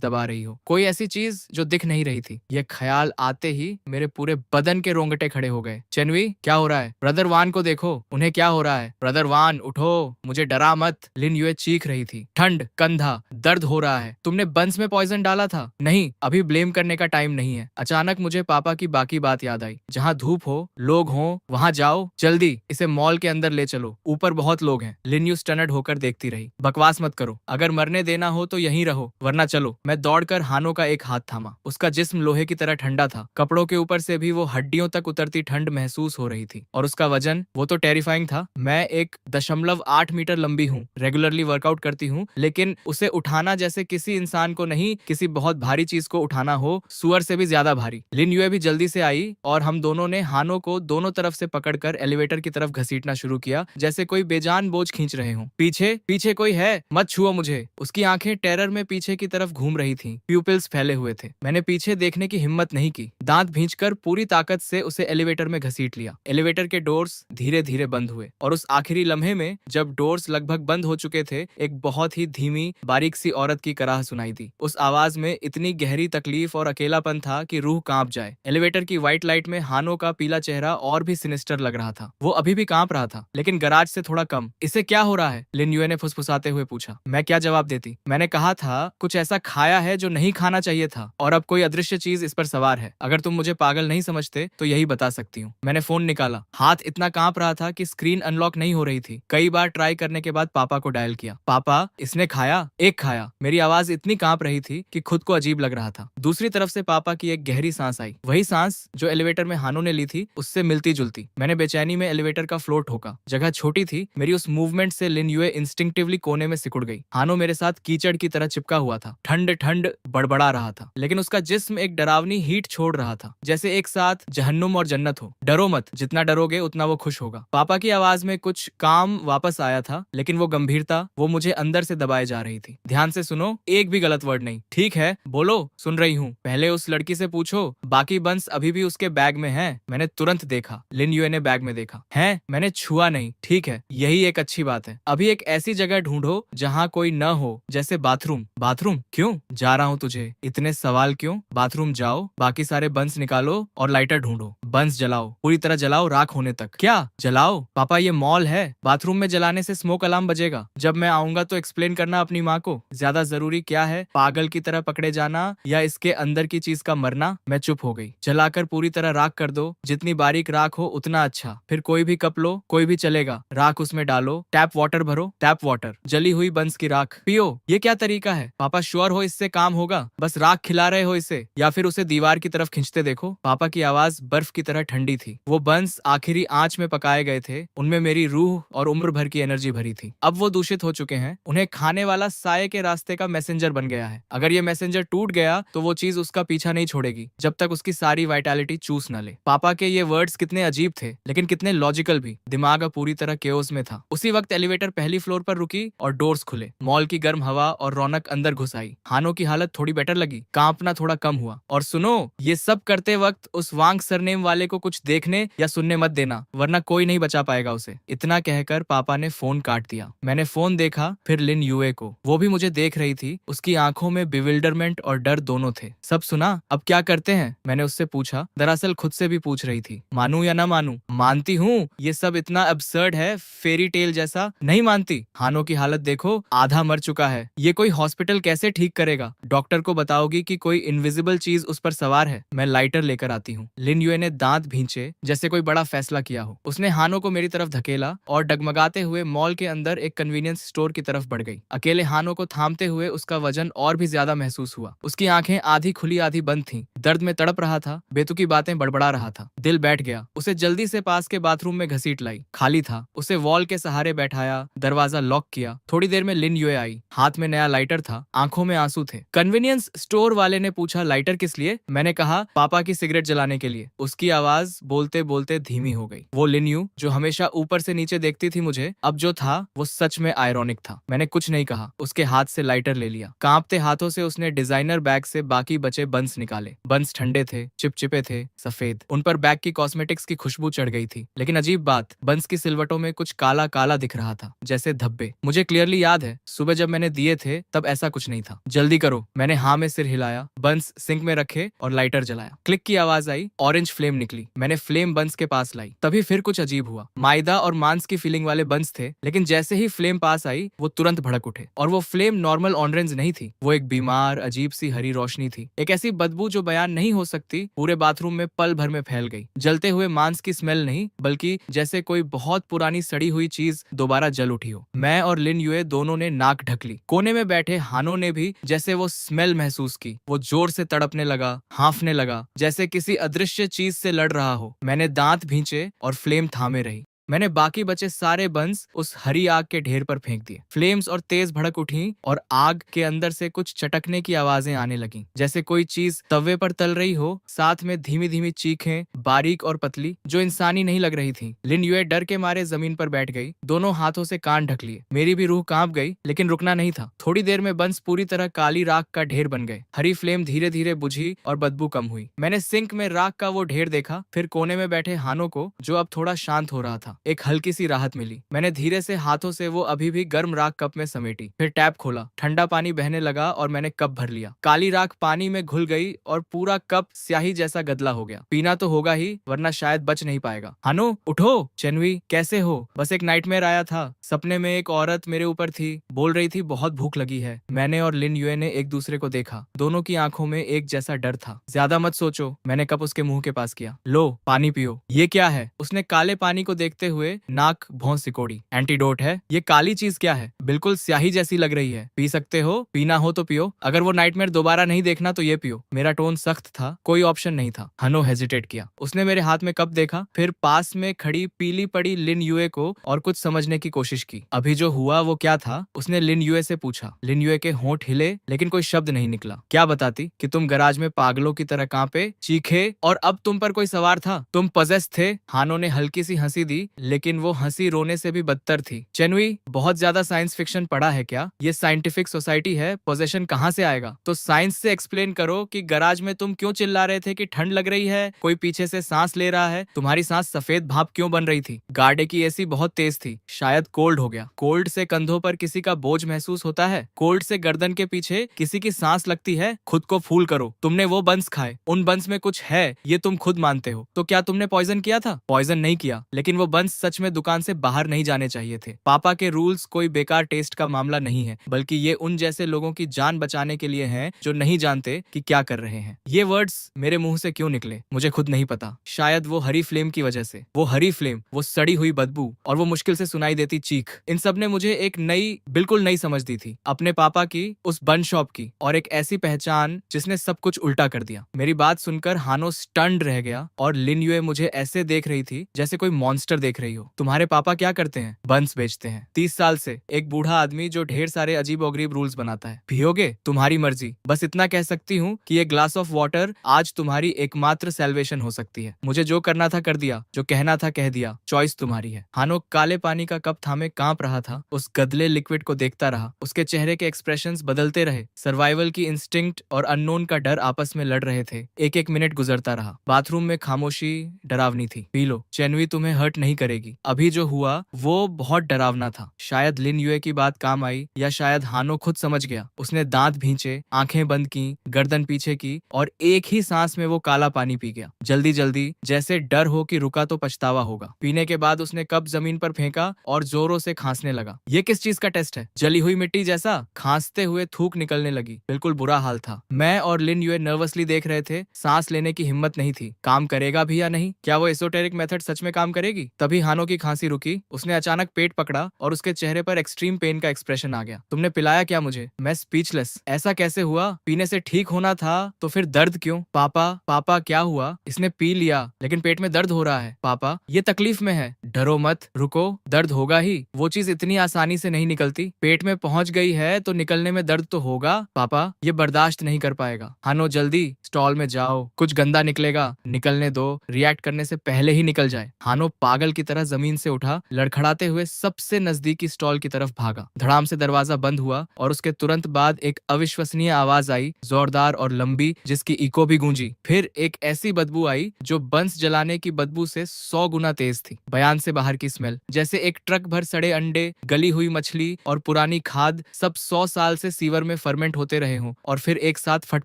दबा रही हो, कोई ऐसी चीज जो दिख नहीं रही थी। यह ख्याल आते ही मेरे पूरे बदन के रोंगटे खड़े हो गए। चेनवी, क्या हो रहा है? ब्रदर वान को देखो, उन्हें क्या हो रहा है? ब्रदर वान उठो, मुझे डरा मत। लिन यूए चीख रही थी। ठंड, कंधा, दर्द हो रहा है। तुमने बंस में पॉइजन डाला था? नहीं, अभी ब्लेम करने का टाइम नहीं है। अचानक मुझे पापा की बाकी बात याद आई। जहाँ धूप हो, लोग हों, वहाँ जाओ, जल्दी इसे मॉल के अंदर ले चलो, ऊपर बहुत लोग हैं। लिन यू स्टनड होकर देखती रही। बकवास मत करो, अगर मरने देना हो तो यहीं रहो, वरना चलो। मैं दौड़कर हानो का एक हाथ थामा। उसका जिस्म लोहे की तरह ठंडा था, कपड़ों के ऊपर से भी वो हड्डियों तक उतरती ठंड महसूस हो रही थी। और उसका वजन, वो तो टेरिफाइंग था। मैं 1.8 मीटर लंबी हूँ, रेगुलरली वर्कआउट करती हूँ, लेकिन उसे उठाना जैसे किसी इंसान को नहीं, किसी बहुत भारी चीज को उठाना हो, सुअर से भी ज्यादा भारी। लिन यूए भी जल्दी से आई और हम दोनों ने हानो को दोनों तरफ से पकड़कर एलिवेटर की तरफ घसीटना शुरू किया, जैसे कोई बेजान बोझ खींच रहे हों। पीछे पीछे कोई है, मत छुओ मुझे। उसकी आंखें टेरर में पीछे की तरफ घूम रही थीं, प्यूपिल्स फैले हुए थे। मैंने पीछे देखने की हिम्मत नहीं की, दांत भींचकर पूरी ताकत से उसे एलिवेटर में घसीट लिया। एलिवेटर के डोर्स धीरे धीरे बंद हुए और उस आखिरी लम्हे में जब डोर्स लगभग बंद हो चुके थे, एक बहुत ही धीमी बारीक सी औरत की कराह सुनाई दी। उस आवाज में इतनी गहरी तकलीफ और अकेलापन था कि रूह कांप जाए। एलिवेटर की व्हाइट लाइट में हानो का पीला चेहरा और भी सिनिस्टर लग रहा था। वो अभी भी कांप रहा था, लेकिन गराज से थोड़ा कम। इसे क्या हो रहा है? लिन यूए ने फुसफुसाते हुए पूछा। मैं क्या जवाब देती? मैंने कहा था कुछ ऐसा खाया है जो नहीं खाना चाहिए था, और अब कोई अदृश्य चीज इस पर सवार है। अगर तुम मुझे पागल नहीं समझते तो यही बता सकती हूँ। मैंने फोन निकाला, हाथ इतना कांप रहा था कि स्क्रीन अनलॉक नहीं हो रही थी। कई बार ट्राई करने के बाद पापा को डायल किया। पापा, इसने खाया? एक खाया। मेरी आवाज इतनी कांप रही थी कि खुद को अजीब लग रहा था। दूसरी तरफ से पापा की एक गहरी सांस आई, वही सांस जो एलिवेटर में हानो ने ली थी, उससे मिलती जुलती। मैंने बेचैनी में एलिवेटर का फ्लोर ठोका। जगह छोटी थी, मेरी उस मूवमेंट से लिन यूए इंस्टिंक्टिवली कोने में सिकुड़ गई। हानो मेरे साथ कीचड़ की तरह चिपका हुआ था, ठंड ठंड बड़बड़ा रहा था, लेकिन उसका जिस्म एक डरावनी हीट छोड़ रहा था, जैसे एक साथ जहन्नुम और जन्नत हो। डरो मत, जितना डरोगे उतना वो खुश होगा। पापा की आवाज में कुछ काम वापस आया था, लेकिन वो गंभीरता, वो मुझे अंदर से दबाए जा रही थी। ध्यान से सुनो, एक भी गलत वर्ड नहीं, ठीक है? बोलो, सुन रही हूँ। पहले उस लड़की से पूछो, बाकी बंस अभी भी उसके बैग में है। मैंने तुरंत देखा। लिन यूए ने बैग में देखा। है? मैंने छुआ नहीं। ठीक है, यही एक अच्छी बात है। अभी एक ऐसी जगह ढूंढो जहाँ कोई न हो, जैसे बाथरूम। बाथरूम क्यों? जा रहा हूँ तुझे। इतने सवाल क्यों? बाथरूम जाओ, बाकी सारे बंस निकालो और लाइटर ढूंढो। बंस जलाओ, पूरी तरह जलाओ, राख होने तक। क्या जलाओ? पापा, ये मॉल है, बाथरूम में जलाने से स्मोक अलार्म बजेगा। जब मैं आऊंगा तो एक्सप्लेन करना अपनी माँ को। ज्यादा जरूरी क्या है, पागल की तरह पकड़े जाना या इसके अंदर की चीज का मरना? मैं चुप हो गई। जलाकर पूरी तरह राख कर दो, जितनी बारीक राख हो उतना अच्छा। फिर कोई भी कप लो, कोई भी चलेगा, राख उसमें डालो, टैप वाटर भरो, टैप वाटर, जली हुई बंस की राख पियो। ये क्या तरीका है? पापा, श्योर हो इससे काम होगा? बस राख खिला रहे हो इसे, या फिर उसे दीवार की तरफ खींचते देखो। पापा की आवाज बर्फ की तरह ठंडी थी। वो बंस आखिरी आंच में पकाए गए थे, उनमें मेरी रूह और उम्र भर की एनर्जी भरी थी। अब वो दूषित हो चुके हैं, उन्हें खाने वाला साये के रास्ते का मैसेंजर बन गया है। अगर ये मैसेंजर टूट गया तो वो चीज उसका पीछा नहीं छोड़ेगी जब तक उसकी सारी वाइटैलिटी चूस न ले। पापा के ये वर्ड्स कितने अजीब थे, लेकिन कितने लॉजिकल भी। दिमाग अब पूरी तरह केओस में था। उसी वक्त एलिवेटर पहली फ्लोर पर रुकी और डोर्स खुले। मॉल की गर्म हवा और रौनक अंदर घुस आई। हानो की हालत थोड़ी बेटर लगी, कांपना थोड़ा कम हुआ। और सुनो, ये सब करते वक्त उस वांग सरनेम वाले को कुछ देखने या सुनने मत देना, वरना कोई नहीं बचा पाएगा उसे। इतना कहकर पापा ने फोन काट दिया। मैंने फोन देखा, फिर लिन यूए को। वो भी मुझे देख रही थी। उसकी आंखों में बिविल्डरमेंट और डर दोनों थे। सब सुना? अब क्या करते हैं? मैंने उससे पूछा, दरअसल खुद से भी पूछ रही थी। मानू या ना मानू? मानती हूँ, ये सब इतना अब्सर्ड है, फेरी टेल जैसा। नहीं मानती? हानो की हालत देखो, आधा मर चुका है। ये कोई हॉस्पिटल कैसे ठीक करेगा? डॉक्टर को बताओगी कि कोई इनविजिबल चीज उस पर सवार है। मैं लाइटर लेकर आती हूँ। लिन यूए ने दांत भींचे, जैसे कोई बड़ा फैसला किया हो। उसने हानो को मेरी तरफ धकेला और डगमगाते हुए मॉल के अंदर एक कन्वीनियंस स्टोर की तरफ बढ़ गई। अकेले हानो को थामते हुए उसका वजन और भी ज्यादा महसूस हुआ। उसकी आंखें आधी खुली आधी बंद थीं, दर्द में तड़प रहा था, बेतुकी बातें बड़बड़ा रहा था। दिल बैठ गया। उसे जल्दी से पास के बाथरूम में घसीट लाई। खाली था। उसे वॉल के सहारे बैठाया, दरवाजा लॉक किया। थोड़ी देर में लिन युए आई। हाथ में नया लाइटर था, आंखों में आंसू थे। कन्वीनियंस स्टोर वाले ने पूछा, लाइटर किस लिए? मैंने कहा, पापा की सिगरेट जलाने के लिए। उसकी आवाज बोलते बोलते धीमी हो गई। वो लिन यू जो हमेशा ऊपर से नीचे देखती थी मुझे, अब जो था वो सच में आयरॉनिक था। मैंने कुछ नहीं कहा। उसके हाथ से लाइटर ले लिया। कांपते हाथों से उसने डिजाइनर बैग से बाकी बचे बंस निकाले। बंस ठंडे थे, चिपचिपे थे, सफेद। उन पर बैग की कॉस्मेटिक्स की खुशबू चढ़ गई थी। लेकिन अजीब बात, बंस की सिलवटों में कुछ काला काला दिख रहा था, जैसे धब्बे। मुझे क्लियरली याद है, सुबह जब मैंने दिए थे तब ऐसा कुछ नहीं था। जल्दी करो। मैंने हाँ में सिर हिलाया। बंस सिंक में रखे और लाइटर जलाया। क्लिक की आवाज आई। ऑरेंज फ्लेम निकली। मैंने फ्लेम बंस के पास लाई। तभी फिर कुछ अजीब हुआ। मायदा और मांस की फीलिंग वाले बंस थे, लेकिन जैसे ही फ्लेम पास आई वो तुरंत भड़क उठे। और वो फ्लेम नॉर्मल ऑरेंज नहीं थी, वो एक बीमार अजीब सी हरी रोशनी थी। एक ऐसी बदबू जो बयान नहीं हो सकती, पूरे बाथरूम में पल भर में फैल गई। जलते हुए मांस की स्मेल नहीं, बल्कि जैसे कोई बहुत पुरानी सड़ी हुई चीज दोबारा जल उठी हो। मैं और लिन युए दोनों ने नाक ढक ली। कोने में बैठे हानो ने भी जैसे वो स्मेल महसूस की। वो जोर से तड़पने लगा, हांफने लगा, जैसे किसी अदृश्य चीज से लड़ रहा हो। मैंने दांत भींचे और फ्लेम थामे रही। मैंने बाकी बचे सारे बंस उस हरी आग के ढेर पर फेंक दिए। फ्लेम्स और तेज भड़क उठी और आग के अंदर से कुछ चटकने की आवाजें आने लगीं, जैसे कोई चीज तवे पर तल रही हो। साथ में धीमी धीमी चीखें, बारीक और पतली, जो इंसानी नहीं लग रही थी। लिन युए डर के मारे जमीन पर बैठ गई, दोनों हाथों से कान ढक लिए। मेरी भी रूह कांप गई, लेकिन रुकना नहीं था। थोड़ी देर में बंस पूरी तरह काली राख का ढेर बन गए। हरी फ्लेम धीरे धीरे बुझी और बदबू कम हुई। मैंने सिंक में राख का वो ढेर देखा, फिर कोने में बैठे हानो को, जो अब थोड़ा शांत हो रहा था। एक हल्की सी राहत मिली। मैंने धीरे से हाथों से वो अभी भी गर्म राख कप में समेटी। फिर टैप खोला, ठंडा पानी बहने लगा और मैंने कप भर लिया। काली राख पानी में घुल गई और पूरा कप स्याही जैसा गदला हो गया। पीना तो होगा ही, वरना शायद बच नहीं पाएगा। हानो उठो। चेनवी कैसे हो? बस एक नाइटमेयर आया था। सपने में एक औरत मेरे ऊपर थी, बोल रही थी बहुत भूख लगी है। मैंने और लिन युए ने एक दूसरे को देखा। दोनों की आंखों में एक जैसा डर था। ज्यादा मत सोचो। मैंने कप उसके मुंह के पास किया। लो पानी पियो। ये क्या है? उसने काले पानी को देखते हुए नाक भौं सिकोड़ी। एंटीडोट है। ये काली चीज क्या है? बिल्कुल स्याही जैसी लग रही है। पी सकते हो? पीना हो तो पियो। अगर वो नाइटमेयर दोबारा नहीं देखना तो ये पियो। मेरा टोन सख्त था, कोई ऑप्शन नहीं था। हनो हेजिटेट किया। उसने मेरे हाथ में कप देखा, फिर पास में खड़ी पीली पड़ी लिन युए को और कुछ समझने की कोशिश की। अभी जो हुआ वो क्या था? उसने लिन युए से पूछा। लिन युए के होंठ हिले, लेकिन कोई शब्द नहीं निकला। क्या बताती? कि तुम गराज में पागलों की तरह कांपे, चीखे और अब तुम पर कोई सवार था? तुम पजेस थे? हानो ने हल्की सी हंसी दी, लेकिन वो हंसी रोने से भी बदतर थी। चेनवी, बहुत ज्यादा साइंस फिक्शन पढ़ा है क्या? ये साइंटिफिक सोसाइटी है, पोजेशन कहाँ से आएगा? तो साइंस से एक्सप्लेन करो कि गराज में तुम क्यों चिल्ला रहे थे कि ठंड लग रही है, कोई पीछे से सांस ले रहा है, तुम्हारी सांस सफेद भाप क्यों बन रही थी? गार्डे की एसी बहुत तेज थी, शायद कोल्ड हो गया। कोल्ड से कंधों पर किसी का बोझ महसूस होता है, कोल्ड से गर्दन के पीछे किसी की सांस लगती है। खुद को फूल करो। तुमने वो बंस खाए, उन बंस में कुछ है, ये तुम खुद मानते हो। तो क्या तुमने पॉइजन किया था? पॉइजन नहीं किया, लेकिन वो बंस सच में दुकान से बाहर नहीं जाने चाहिए थे। पापा के रूल्स कोई बेकार टेस्ट का मामला नहीं है, बल्कि ये उन जैसे लोगों की जान बचाने के लिए हैं जो नहीं जानते कि क्या कर रहे हैं। ये वर्ड्स मेरे मुंह से क्यों निकले मुझे खुद नहीं पता। शायद वो हरी फ्लेम की वजह से। वो हरी फ्लेम, वो सड़ी हुई बदबू और वो मुश्किल से सुनाई देती चीख, इन सब ने मुझे एक नई, बिल्कुल नई समझ दी थी। अपने पापा की, उस बन शॉप की, और एक ऐसी पहचान जिसने सब कुछ उल्टा कर दिया। मेरी बात सुनकर हानो स्टन्ड रह गया और लिन युए मुझे ऐसे देख रही थी जैसे कोई मॉन्स्टर देख रही हो। तुम्हारे पापा क्या करते हैं? बंस बेचते हैं। 30 साल से। एक बूढ़ा आदमी जो ढेर सारे अजीबोगरीब रूल्स बनाता है। पियोगे? तुम्हारी मर्जी। बस इतना कह सकती हूँ कि ये ग्लास ऑफ वाटर आज तुम्हारी एकमात्र सैल्वेशन हो सकती है। मुझे जो करना था कर दिया, जो कहना था कह दिया, चॉइस तुम्हारी है। हानो काले पानी का कप थामे कांप रहा था। उस गदले लिक्विड को देखता रहा। उसके चेहरे के एक्सप्रेशंस बदलते रहे। सर्वाइवल की इंस्टिंक्ट और अननोन का डर आपस में लड़ रहे थे। एक एक मिनट गुजरता रहा। बाथरूम में खामोशी डरावनी थी। पी लो, चेनवी तुम्हें हर्ट नहीं करेगी। अभी जो हुआ वो बहुत डरावना था। शायद लिन युए की बात काम आई, या शायद हानो खुद समझ गया। उसने दांत भींचे, आंखें बंद की, गर्दन पीछे की और एक ही सांस में वो काला पानी पी गया। जल्दी जल्दी, जैसे डर हो कि रुका तो पछतावा होगा। पीने के बाद उसने कप जमीन पर फेंका और जोरों से खांसने लगा। ये किस चीज का टेस्ट है? जली हुई मिट्टी जैसा। खांसते हुए थूक निकलने लगी। बिल्कुल बुरा हाल था। मैं और लिन युए नर्वसली देख रहे थे। सांस लेने की हिम्मत नहीं थी। काम करेगा भी या नहीं? क्या वो एसोटेरिक मेथड सच में काम करेगी? तभी हानो की खांसी रुकी। उसने अचानक पेट पकड़ा और उसके चेहरे पर एक्सट्रीम एक्सट्रीम पेन का एक्सप्रेशन आ गया। तुमने पिलाया क्या मुझे? मैं स्पीचलेस। ऐसा कैसे हुआ? पीने से ठीक होना था तो फिर दर्द क्यों? पापा पापा क्या हुआ? इसने पी लिया लेकिन पेट में दर्द हो रहा है। पापा ये तकलीफ में है। डरो मत, रुको, दर्द होगा ही। वो चीज इतनी आसानी से नहीं निकलती। पेट में पहुंच गई है तो निकलने में दर्द तो होगा। पापा ये बर्दाश्त नहीं कर पाएगा। हानो जल्दी स्टॉल में जाओ, कुछ गंदा निकलेगा, निकलने दो, रिएक्ट करने से पहले ही निकल जाए। हानो पागल की तरह जमीन से उठा, लड़खड़ाते हुए सबसे नजदीकी स्टॉल की तरफ भागा। धड़ाम से दरवाजा बंद हुआ और उसके तुरंत बाद एक अविश्वसनीय आवाज आई, जोरदार और लंबी, जिसकी इको भी गूंजी। फिर एक ऐसी बदबू आई जो बंस जलाने की बदबू से 100 गुना तेज थी। बयान से बाहर की स्मेल, जैसे एक ट्रक भर सड़े अंडे, गली हुई मछली और पुरानी खाद सब 100 साल से सीवर में फर्मेंट होते रहे हों और फिर एक साथ फट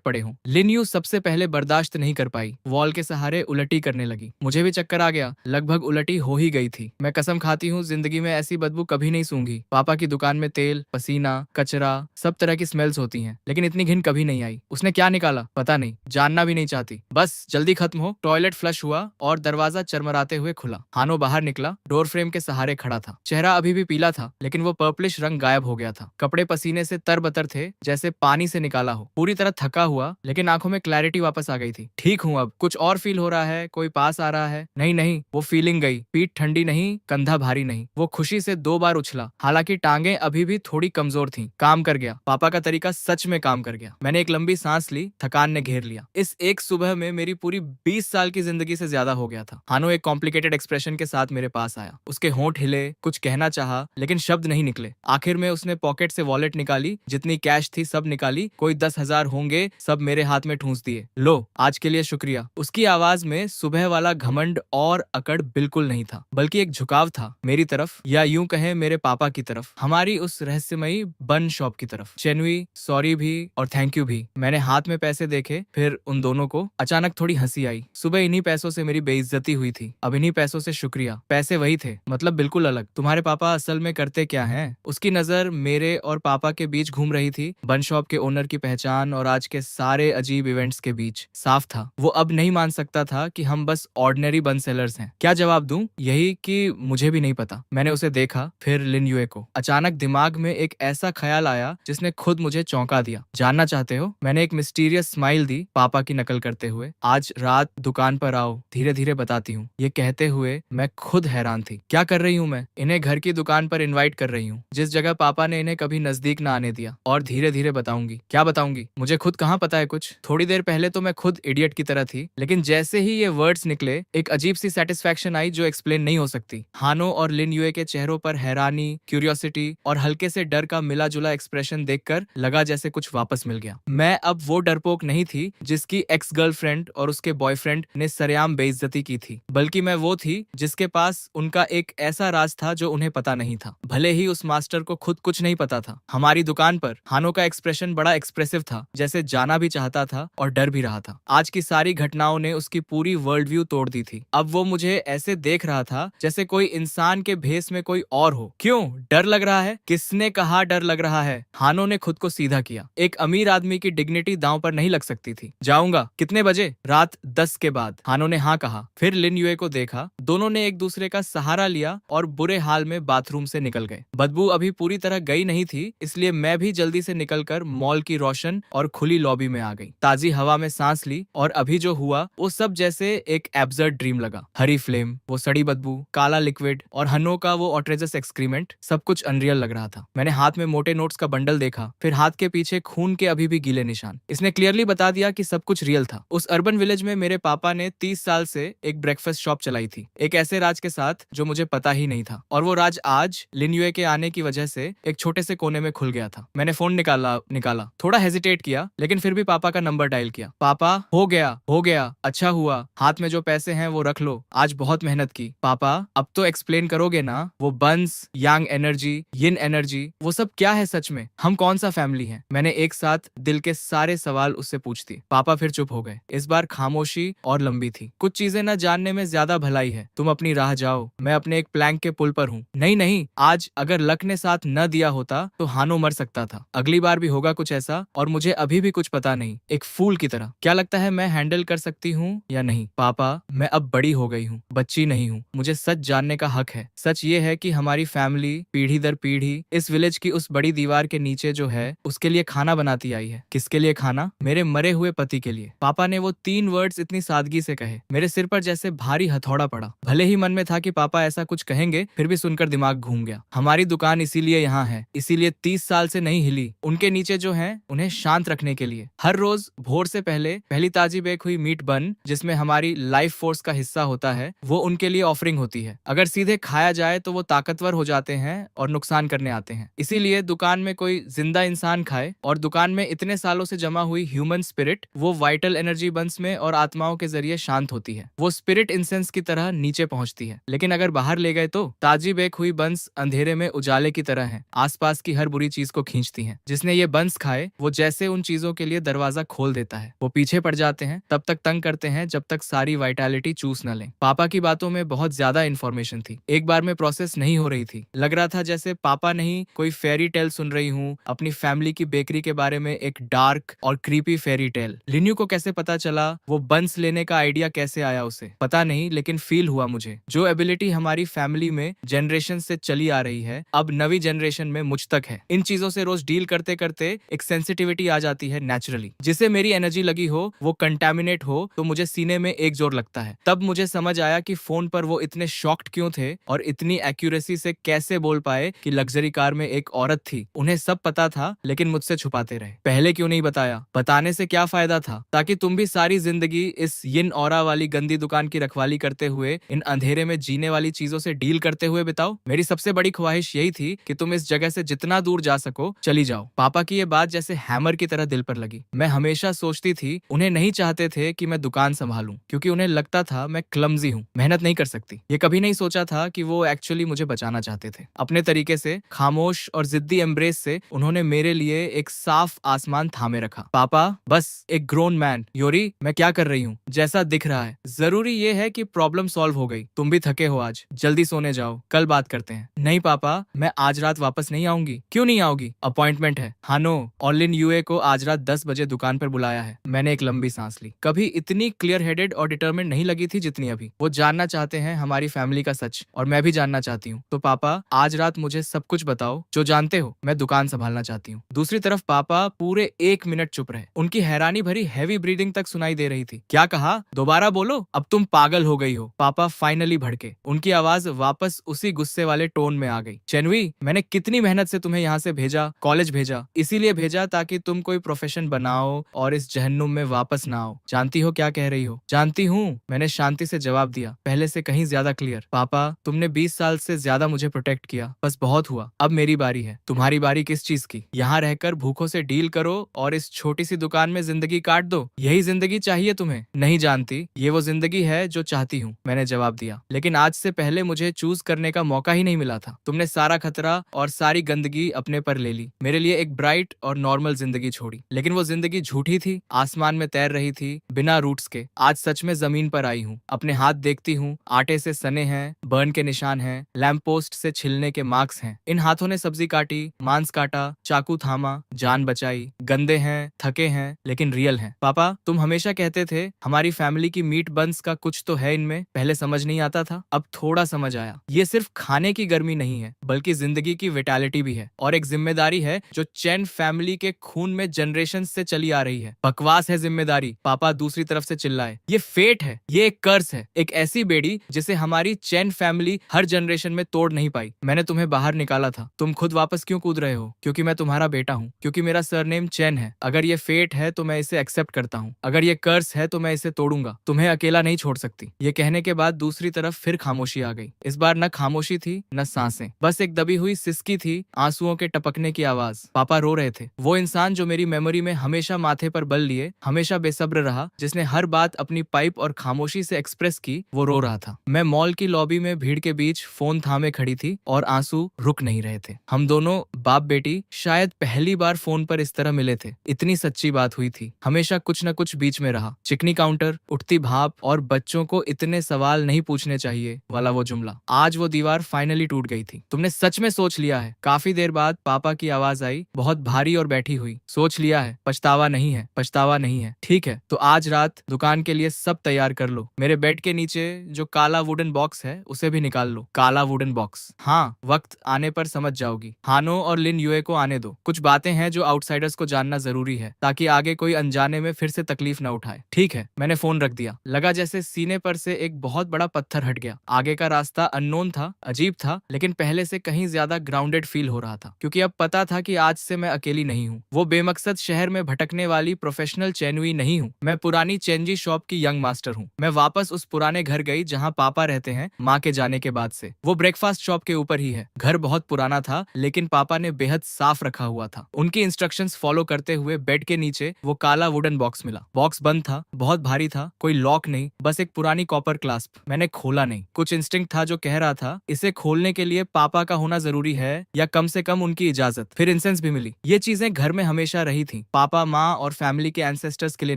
पड़े हों। लिन्यू सबसे पहले बर्दाश्त नहीं कर पाई, वॉल के सहारे उलटी करने लगी। मुझे भी चक्कर आ गया, लगभग उलटी हो ही गई थी। मैं कसम खाती हूँ जिंदगी में ऐसी बदबू कभी नहीं सूंघी। पापा की दुकान में तेल, पसीना, कचरा, सब तरह की स्मेल्स होती हैं, लेकिन इतनी घिन कभी नहीं आई। उसने क्या निकाला पता नहीं, जानना भी नहीं चाहती। बस जल्दी खत्म हो। टॉयलेट फ्लश हुआ और दरवाजा चरमराते हुए खुला। हानो बाहर निकला, डोर फ्रेम के सहारे खड़ा था। चेहरा अभी भी पीला था लेकिन वो पर्पलिश रंग गायब हो गया था। कपड़े पसीने से तरबतर थे, जैसे पानी से निकाला हो। पूरी तरह थका हुआ लेकिन आंखों में क्लैरिटी वापस आ गई थी। ठीक हूँ अब। कुछ और फील हो रहा है? कोई पास आ रहा है? नहीं नहीं, वो फीलिंग गई। पीठ ठंडी नहीं, कंधा भारी नहीं। वो खुशी से 2 बार उछला, हालांकि टांगे अभी भी थोड़ी कमजोर थीं। काम कर गया। पापा का तरीका सच में काम कर गया। मैंने एक लंबी सांस ली, थकान ने घेर लिया। इस एक सुबह में मेरी पूरी 20 साल की जिंदगी से ज्यादा हो गया था। हानो एक कॉम्प्लिकेटेड एक्सप्रेशन के साथ मेरे पास आया। उसके होंठ हिले, कुछ कहना चाहा लेकिन शब्द नहीं निकले। आखिर में उसने पॉकेट से वॉलेट निकाली, जितनी कैश थी सब निकाली, कोई 10,000 होंगे, सब मेरे हाथ में ठूंस दिए। लो, आज के लिए शुक्रिया। उसकी आवाज में सुबह वाला घमंड और अकड़ बिल्कुल नहीं था, बल्कि एक झुकाव था मेरी तरफ, या यूं कहें मेरे पापा की तरफ, हमारी उस रहस्यमयी बन शॉप की तरफ। चेनवी, सॉरी भी और थैंक यू भी। मैंने हाथ में पैसे देखे, फिर उन दोनों को। अचानक थोड़ी हंसी आई। सुबह इन्हीं पैसों से मेरी बेइज्जती हुई थी, अब इन्हीं पैसों से शुक्रिया। पैसे वही थे, मतलब बिल्कुल अलग। तुम्हारे पापा असल में करते क्या हैं? उसकी नजर मेरे और पापा के बीच घूम रही थी, बन शॉप के ओनर की पहचान और आज के सारे अजीब इवेंट्स के बीच। साफ था वो अब नहीं मान सकता था कि हम बस ऑर्डिनरी बन सेलर्स हैं। क्या जवाब दूं? यही कि मुझे भी नहीं पता। मैंने उसे देखा, फिर लिन युए को। अचानक दिमाग में एक ऐसा ख्याल आया जिसने खुद मुझे चौंका दिया। जानना चाहते हो? मैंने एक मिस्टीरियस स्माइल दी, पापा की नकल करते हुए। आज रात दुकान पर आओ, धीरे धीरे बताती हूँ। ये कहते हुए मैं खुद हैरान थी। क्या कर रही हूँ मैं? इन्हें घर की दुकान पर इनवाइट कर रही हूँ, जिस जगह पापा ने इन्हें कभी नजदीक न आने दिया। और धीरे धीरे बताऊंगी। क्या बताऊंगी? मुझे खुद कहाँ पता है कुछ। थोड़ी देर पहले तो मैं खुद इडियट की तरह थी, लेकिन जैसे ही ये वर्ड्स निकले, एक अजीब सी सेटिस्फैक्शन आई जो एक्सप्लेन नहीं हो सकती। हानो और लिन युए के चेहरों पर हैरानी, क्यूरियोसिटी और हल्के से डर का मिला जुला एक्सप्रेशन देखकर लगा जैसे कुछ वापस मिल गया। मैं अब वो डरपोक नहीं थी जिसकी एक्स गर्लफ्रेंड और उसके बॉयफ्रेंड ने सरेआम बेइज्जती की थी, बल्कि मैं वो थी जिसके पास उनका एक ऐसा राज था जो उन्हें पता नहीं था। भले ही उस मास्टर को खुद कुछ नहीं पता था। हमारी दुकान पर हानो का एक्सप्रेशन बड़ा एक्सप्रेसिव था, जैसे जाना भी चाहता था और डर भी रहा था। आज की सारी घटनाओं ने उसकी पूरी वर्ल्ड व्यू तोड़ दी थी। अब वो मुझे ऐसे देख रहा था जैसे कोई इंसान के भेस में कोई और हो। क्यों डर लग रहा है? किसने कहा डर लग रहा है? हानो ने खुद को सीधा किया। एक अमीर आदमी की डिग्निटी दांव पर नहीं लग सकती थी। जाऊंगा। कितने बजे? रात 10 के बाद। हानो ने हाँ कहा। फिर लिन युए को देखा। दोनों ने एक दूसरे का सहारा लिया और बुरे हाल में बाथरूम से निकल गए। बदबू अभी पूरी तरह गई नहीं थी, इसलिए मैं भी जल्दी से निकलकर मॉल की रोशन और खुली लॉबी में आ गई। ताजी हवा में सांस ली और अभी जो हुआ वो सब जैसे एक एब्सर्ड ड्रीम लगा। हरी फ्लेम, वो सड़ी बदबू, काला लिक्विड और हन्नो का वो ऑट्रेजस एक्सक्रीमेंट, सब कुछ अनरियल लग रहा था। मैंने हाथ में मोटे नोट्स का बंडल देखा, फिर हाथ के पीछे खून के अभी भी गीले निशान। इसने क्लियरली बता दिया कि सब कुछ रियल था। उस अर्बन विलेज में मेरे पापा ने 30 साल से एक ब्रेकफास्ट शॉप चलाई थी, एक ऐसे राज के साथ जो मुझे पता ही नहीं था। और वो राज आज लिन युए के आने की वजह से एक छोटे से कोने में खुल गया था। मैंने फोन निकाला, थोड़ा हेजिटेट किया, लेकिन फिर भी पापा का नंबर डायल किया। पापा, हो गया, अच्छा हुआ। हाथ में जो पैसे हैं वो रख लो, आज बहुत मेहनत की। पापा, अब तो एक्सप्लेन करोगे ना? वो बंस, यांग एनर्जी, यिन एनर्जी, वो सब क्या है सच में? हम कौन सा फैमिली है? मैंने एक साथ दिल के सारे सवाल उससे पूछ दिए। पापा फिर चुप हो गए। इस बार खामोशी और लंबी थी। कुछ चीजें न जानने में ज्यादा भलाई है। तुम अपनी राह जाओ, मैं अपने एक प्लैंक के पुल पर हूँ। नहीं, आज अगर लक ने साथ न दिया होता तो हानो मर सकता था। अगली बार भी होगा कुछ ऐसा, और मुझे अभी भी कुछ पता नहीं, एक फूल की तरह। क्या लगता है मैं हैंडल कर सकती हूँ या नहीं? पापा, मैं अब बड़ी हो गई हूँ, बच्ची नहीं हूँ। मुझे सच जानने का हक है। सच ये है कि हमारी फैमिली पीढ़ी दर पीढ़ी इस विलेज की उस बड़ी दीवार के नीचे जो है उसके लिए खाना बनाती आई है। किसके लिए खाना? मेरे मरे हुए पति के लिए। पापा ने वो 3 वर्ड्स इतनी सादगी से कहे, मेरे सिर पर जैसे भारी हथौड़ा पड़ा। भले ही मन में था कि पापा ऐसा कुछ कहेंगे, फिर भी सुनकर दिमाग घूम गया। हमारी दुकान इसीलिए यहाँ है, इसीलिए 30 साल से नहीं हिली। उनके नीचे जो है उन्हें शांत रखने के लिए। हर रोज भोर से पहले पहली ताजी बेक हुई मीट बन, जिसमें हमारी लाइफ फोर्स का हिस्सा होता है, वो उनके लिए ऑफरिंग होती है। अगर सीधे खाया जाए तो वो ताकतवर हो जाते हैं और नुकसान करने आते हैं। इसीलिए दुकान में कोई जिंदा इंसान खाए और दुकान में इतने सालों से जमा हुई ह्यूमन स्पिरिट, वो वाइटल एनर्जी बंस में और आत्माओं के जरिए शांत होती है। वो स्पिरिट इंसेंस की तरह नीचे पहुंचती है। लेकिन अगर बाहर ले गए तो ताजी बेक हुई बंस अंधेरे में उजाले की तरह है, आसपास की हर बुरी चीज को खींचती है। जिसने ये बंस खाए वो जैसे उन चीजों के लिए दरवाजा खोल देता है। वो पीछे पड़ जाते हैं, तब तक तंग करते हैं जब तक सारी वाइटैलिटी चूस न लें। पापा की बातों में बहुत ज्यादा इन्फॉर्मेशन थी, एक बार में प्रोसेस नहीं हो रही थी। लग रहा था जैसे पापा नहीं कोई फेरी टेल सुन रही हूँ, अपनी फैमिली की बेकरी के बारे में एक डार्क और क्रीपी फेरी टेल। लिन्यू को कैसे पता चला, वो बंस लेने का आइडिया कैसे आया उसे, पता नहीं, लेकिन फील हुआ मुझे जो एबिलिटी हमारी फैमिली में जनरेशन से चली आ रही है, अब नवी जनरेशन में मुझ तक है। इन चीजों से रोज डील करते करते एक सेंसिटिविटी आ जाती है नेचुरली। जिसे मेरी एनर्जी लगी हो वो कंटेमिनेट हो तो मुझे सीने में एक जोर लगता है। तब मुझे समझ आया कि फोन पर वो इतने शॉक्ड क्यों थे और इतनी एक्यूरेसी से कैसे बोल पाए कि लग्जरी कार में एक औरत थी। उन्हें सब पता था लेकिन मुझसे छुपाते रहे। पहले क्यों नहीं बताया? बताने से क्या फायदा था? ताकि तुम भी सारी जिंदगी इस यिन ऑरा वाली गंदी दुकान की रखवाली करते हुए, इन अंधेरे में जीने वाली चीजों से डील करते हुए बिताओ। मेरी सबसे बड़ी ख्वाहिश यही थी कि तुम इस जगह से जितना दूर जा सको चली जाओ। पापा की ये बात जैसे हैमर की तरह दिल पर लगी। मैं हमेशा सोचती थी उन्हें नहीं चाहते थे कि मैं दुकान संभालूं, क्योंकि उन्हें लगता था मैं क्लमजी हूँ, मेहनत नहीं कर सकती। ये कभी नहीं सोचा था कि वो एक्चुअली मुझे बचाना चाहते थे। अपने तरीके से, खामोश और जिद्दी एम्ब्रेस से उन्होंने मेरे लिए एक साफ आसमान थामे रखा। पापा बस एक ग्रोन मैन, योरी मैं क्या कर रही हूँ जैसा दिख रहा है। जरूरी ये है कि प्रॉब्लम सॉल्व हो गई। तुम भी थके हो आज, जल्दी सोने जाओ, कल बात करते हैं। नहीं पापा, मैं आज रात वापस नहीं आऊंगी। क्यों नहीं आओगी? अपॉइंटमेंट है। हानो, ऑलिन यूए को आज रात 10 बजे दुकान पर बुलाया है। मैंने एक लंबी सांस ली। कभी इतनी क्लियर हेडेड और डिटर्मिन्ड नहीं लगी थी जितनी अभी। वो जानना चाहते हैं हमारी फैमिली का सच, और मैं भी जानना चाहती हूँ। तो पापा आज रात मुझे सब कुछ बताओ जो जानते हो। मैं दुकान संभालना चाहती हूँ। दूसरी तरफ पापा पूरे 1 मिनट चुप रहे। उनकी हैरानी भरी हैवी ब्रीदिंग तक सुनाई दे रही थी। क्या कहा? दोबारा बोलो। अब तुम पागल हो गई हो। पापा फाइनली भड़के। उनकी आवाज वापस उसी गुस्से वाले टोन में आ गई। चेनवी, मैंने कितनी मेहनत से तुम्हें यहाँ से भेजा, कॉलेज भेजा, इसीलिए भेजा ताकि तुम कोई प्रोफेशन बनाओ और इस जहन्नुम में वापस ना आओ। जानती हो क्या कह रही हो? जानती हूँ, मैंने शांति से जवाब दिया, पहले से कहीं ज्यादा क्लियर। पापा, तुमने 20 साल से ज्यादा मुझे प्रोटेक्ट किया, बस बहुत हुआ। अब मेरी बारी है। तुम्हारी बारी किस चीज की? यहाँ रहकर भूखों से डील करो और इस छोटी सी दुकान में जिंदगी काट दो, यही जिंदगी चाहिए तुम्हें? नहीं जानती, ये वो जिंदगी है जो चाहती हूँ, मैंने जवाब दिया। लेकिन आज से पहले मुझे चूज करने का मौका ही नहीं मिला था। तुमने सारा खतरा और सारी गंदगी अपने पर ले ली, मेरे लिए एक ब्राइट और नॉर्मल जिंदगी छोड़ी। लेकिन वो जिंदगी झूठी थी, आसमान में तैर रही थी बिना रूट्स के। आज सच में जमीन पर आई हूँ। अपने हाथ देखती हूँ, आटे से सने हैं, बर्न के निशान हैं, लैंप पोस्ट से छिलने के मार्क्स हैं। इन हाथों ने सब्जी काटी, मांस काटा, चाकू थामा, जान बचाई। गंदे हैं, थके हैं, लेकिन रियल हैं। पापा, तुम हमेशा कहते थे हमारी फैमिली की मीट बंस का कुछ तो है इनमें। पहले समझ नहीं आता था, अब थोड़ा समझ आया। ये सिर्फ खाने की गर्मी नहीं है, बल्कि जिंदगी की विटैलिटी भी है, और एक जिम्मेदारी है जो चैन फैमिली के खून में जनरेशन से चली आ रही है। बकवास है जिम्मेदारी, पापा दूसरी तरफ से चिल्लाए। ये फेट है, ये एक कर्स है, एक ऐसी बेड़ी जिसे हमारी चैन फैमिली हर जनरेशन में तोड़ नहीं पाई। मैंने तुम्हें बाहर निकाला था, तुम खुद वापस क्यों कूद रहे हो? क्योंकि मैं तुम्हारा बेटा हूँ, क्योंकि मेरा सरनेम चैन है। अगर ये फेट है तो मैं इसे एक्सेप्ट करता हूँ, अगर ये कर्स है तो मैं इसे तोड़ूंगा। तुम्हें अकेला नहीं छोड़ सकती। ये कहने के बाद दूसरी तरफ फिर खामोशी आ गई। इस बार न खामोशी थी न सांसें, बस एक दबी हुई सिसकी थी, आंसुओं के टपकने की आवाज। पापा रो रहे थे। वो इंसान जो मेरी मेमोरी में हमेशा माथे पर बल लिए, हमेशा बेसब्र रहा, जिसने हर बात अपनी पाइप और खामोशी से एक्सप्रेस की, वो रो रहा था। मैं मॉल की लॉबी में भीड़ के बीच फोन थामे खड़ी थी और आंसू रुक नहीं रहे थे। हम दोनों बाप बेटी शायद पहली बार फोन पर इस तरह मिले थे। इतनी सच्ची बात हुई थी। हमेशा कुछ न कुछ बीच में रहा। चिकनी काउंटर, उठती भाप और बच्चों को इतने सवाल नहीं पूछने चाहिए वाला वो जुमला। आज वो दीवार फाइनली टूट गई थी। तुमने सच में सोच लिया है? काफी देर बाद पापा की आवाज आई, बहुत भारी और बैठी हुई। सोच लिया है, पछतावा नहीं है, पछतावा नहीं है। ठीक है, तो आज रात दुकान के लिए सब तैयार कर लो। मेरे बेड के नीचे जो काला वुडन बॉक्स है उसे भी निकाल लो। काला वुडन बॉक्स। हाँ, वक्त आने पर समझ जाओगी। हानो और लिन यूए को आने दो। कुछ बातें हैं जो आउटसाइडर्स को जानना जरूरी है ताकि आगे कोई अनजाने में फिर से तकलीफ न उठाए। ठीक है, मैंने फोन रख दिया। लगा जैसे सीने पर से एक बहुत बड़ा पत्थर हट गया। आगे का रास्ता अननोन था, अजीब था, लेकिन पहले से कहीं ज्यादा ग्राउंडेड फील हो रहा था क्योंकि अब पता था कि आज से मैं अकेली नहीं हूँ। वो बेमकसद शहर में भटकने वाली प्रोफेशनल चेनुई नहीं हूँ। मैं पुरानी चेंजी शॉप की यंग मास्टर हूँ। मैं वापस उस पुराने घर गई जहाँ पापा रहते हैं माँ के जाने के बाद से। वो ब्रेकफास्ट शॉप के ऊपर ही है। घर बहुत पुराना था लेकिन पापा ने बेहद साफ रखा हुआ था। उनकी इंस्ट्रक्शंस फॉलो करते हुए बेड के नीचे वो काला वुडन बॉक्स मिला। बॉक्स बंद था, बहुत भारी था, कोई लॉक नहीं, बस एक पुरानी कॉपर क्लास्प। मैंने खोला नहीं। कुछ इंस्टिंक्ट था जो कह रहा था इसे खोलने के लिए पापा का होना जरूरी है या कम से कम उनकी इजाजत। फिर इंसेंस भी मिली। ये चीजें घर में हमेशा रही थी। पापा, माँ और फैमिली के एंसेस्टर्स के लिए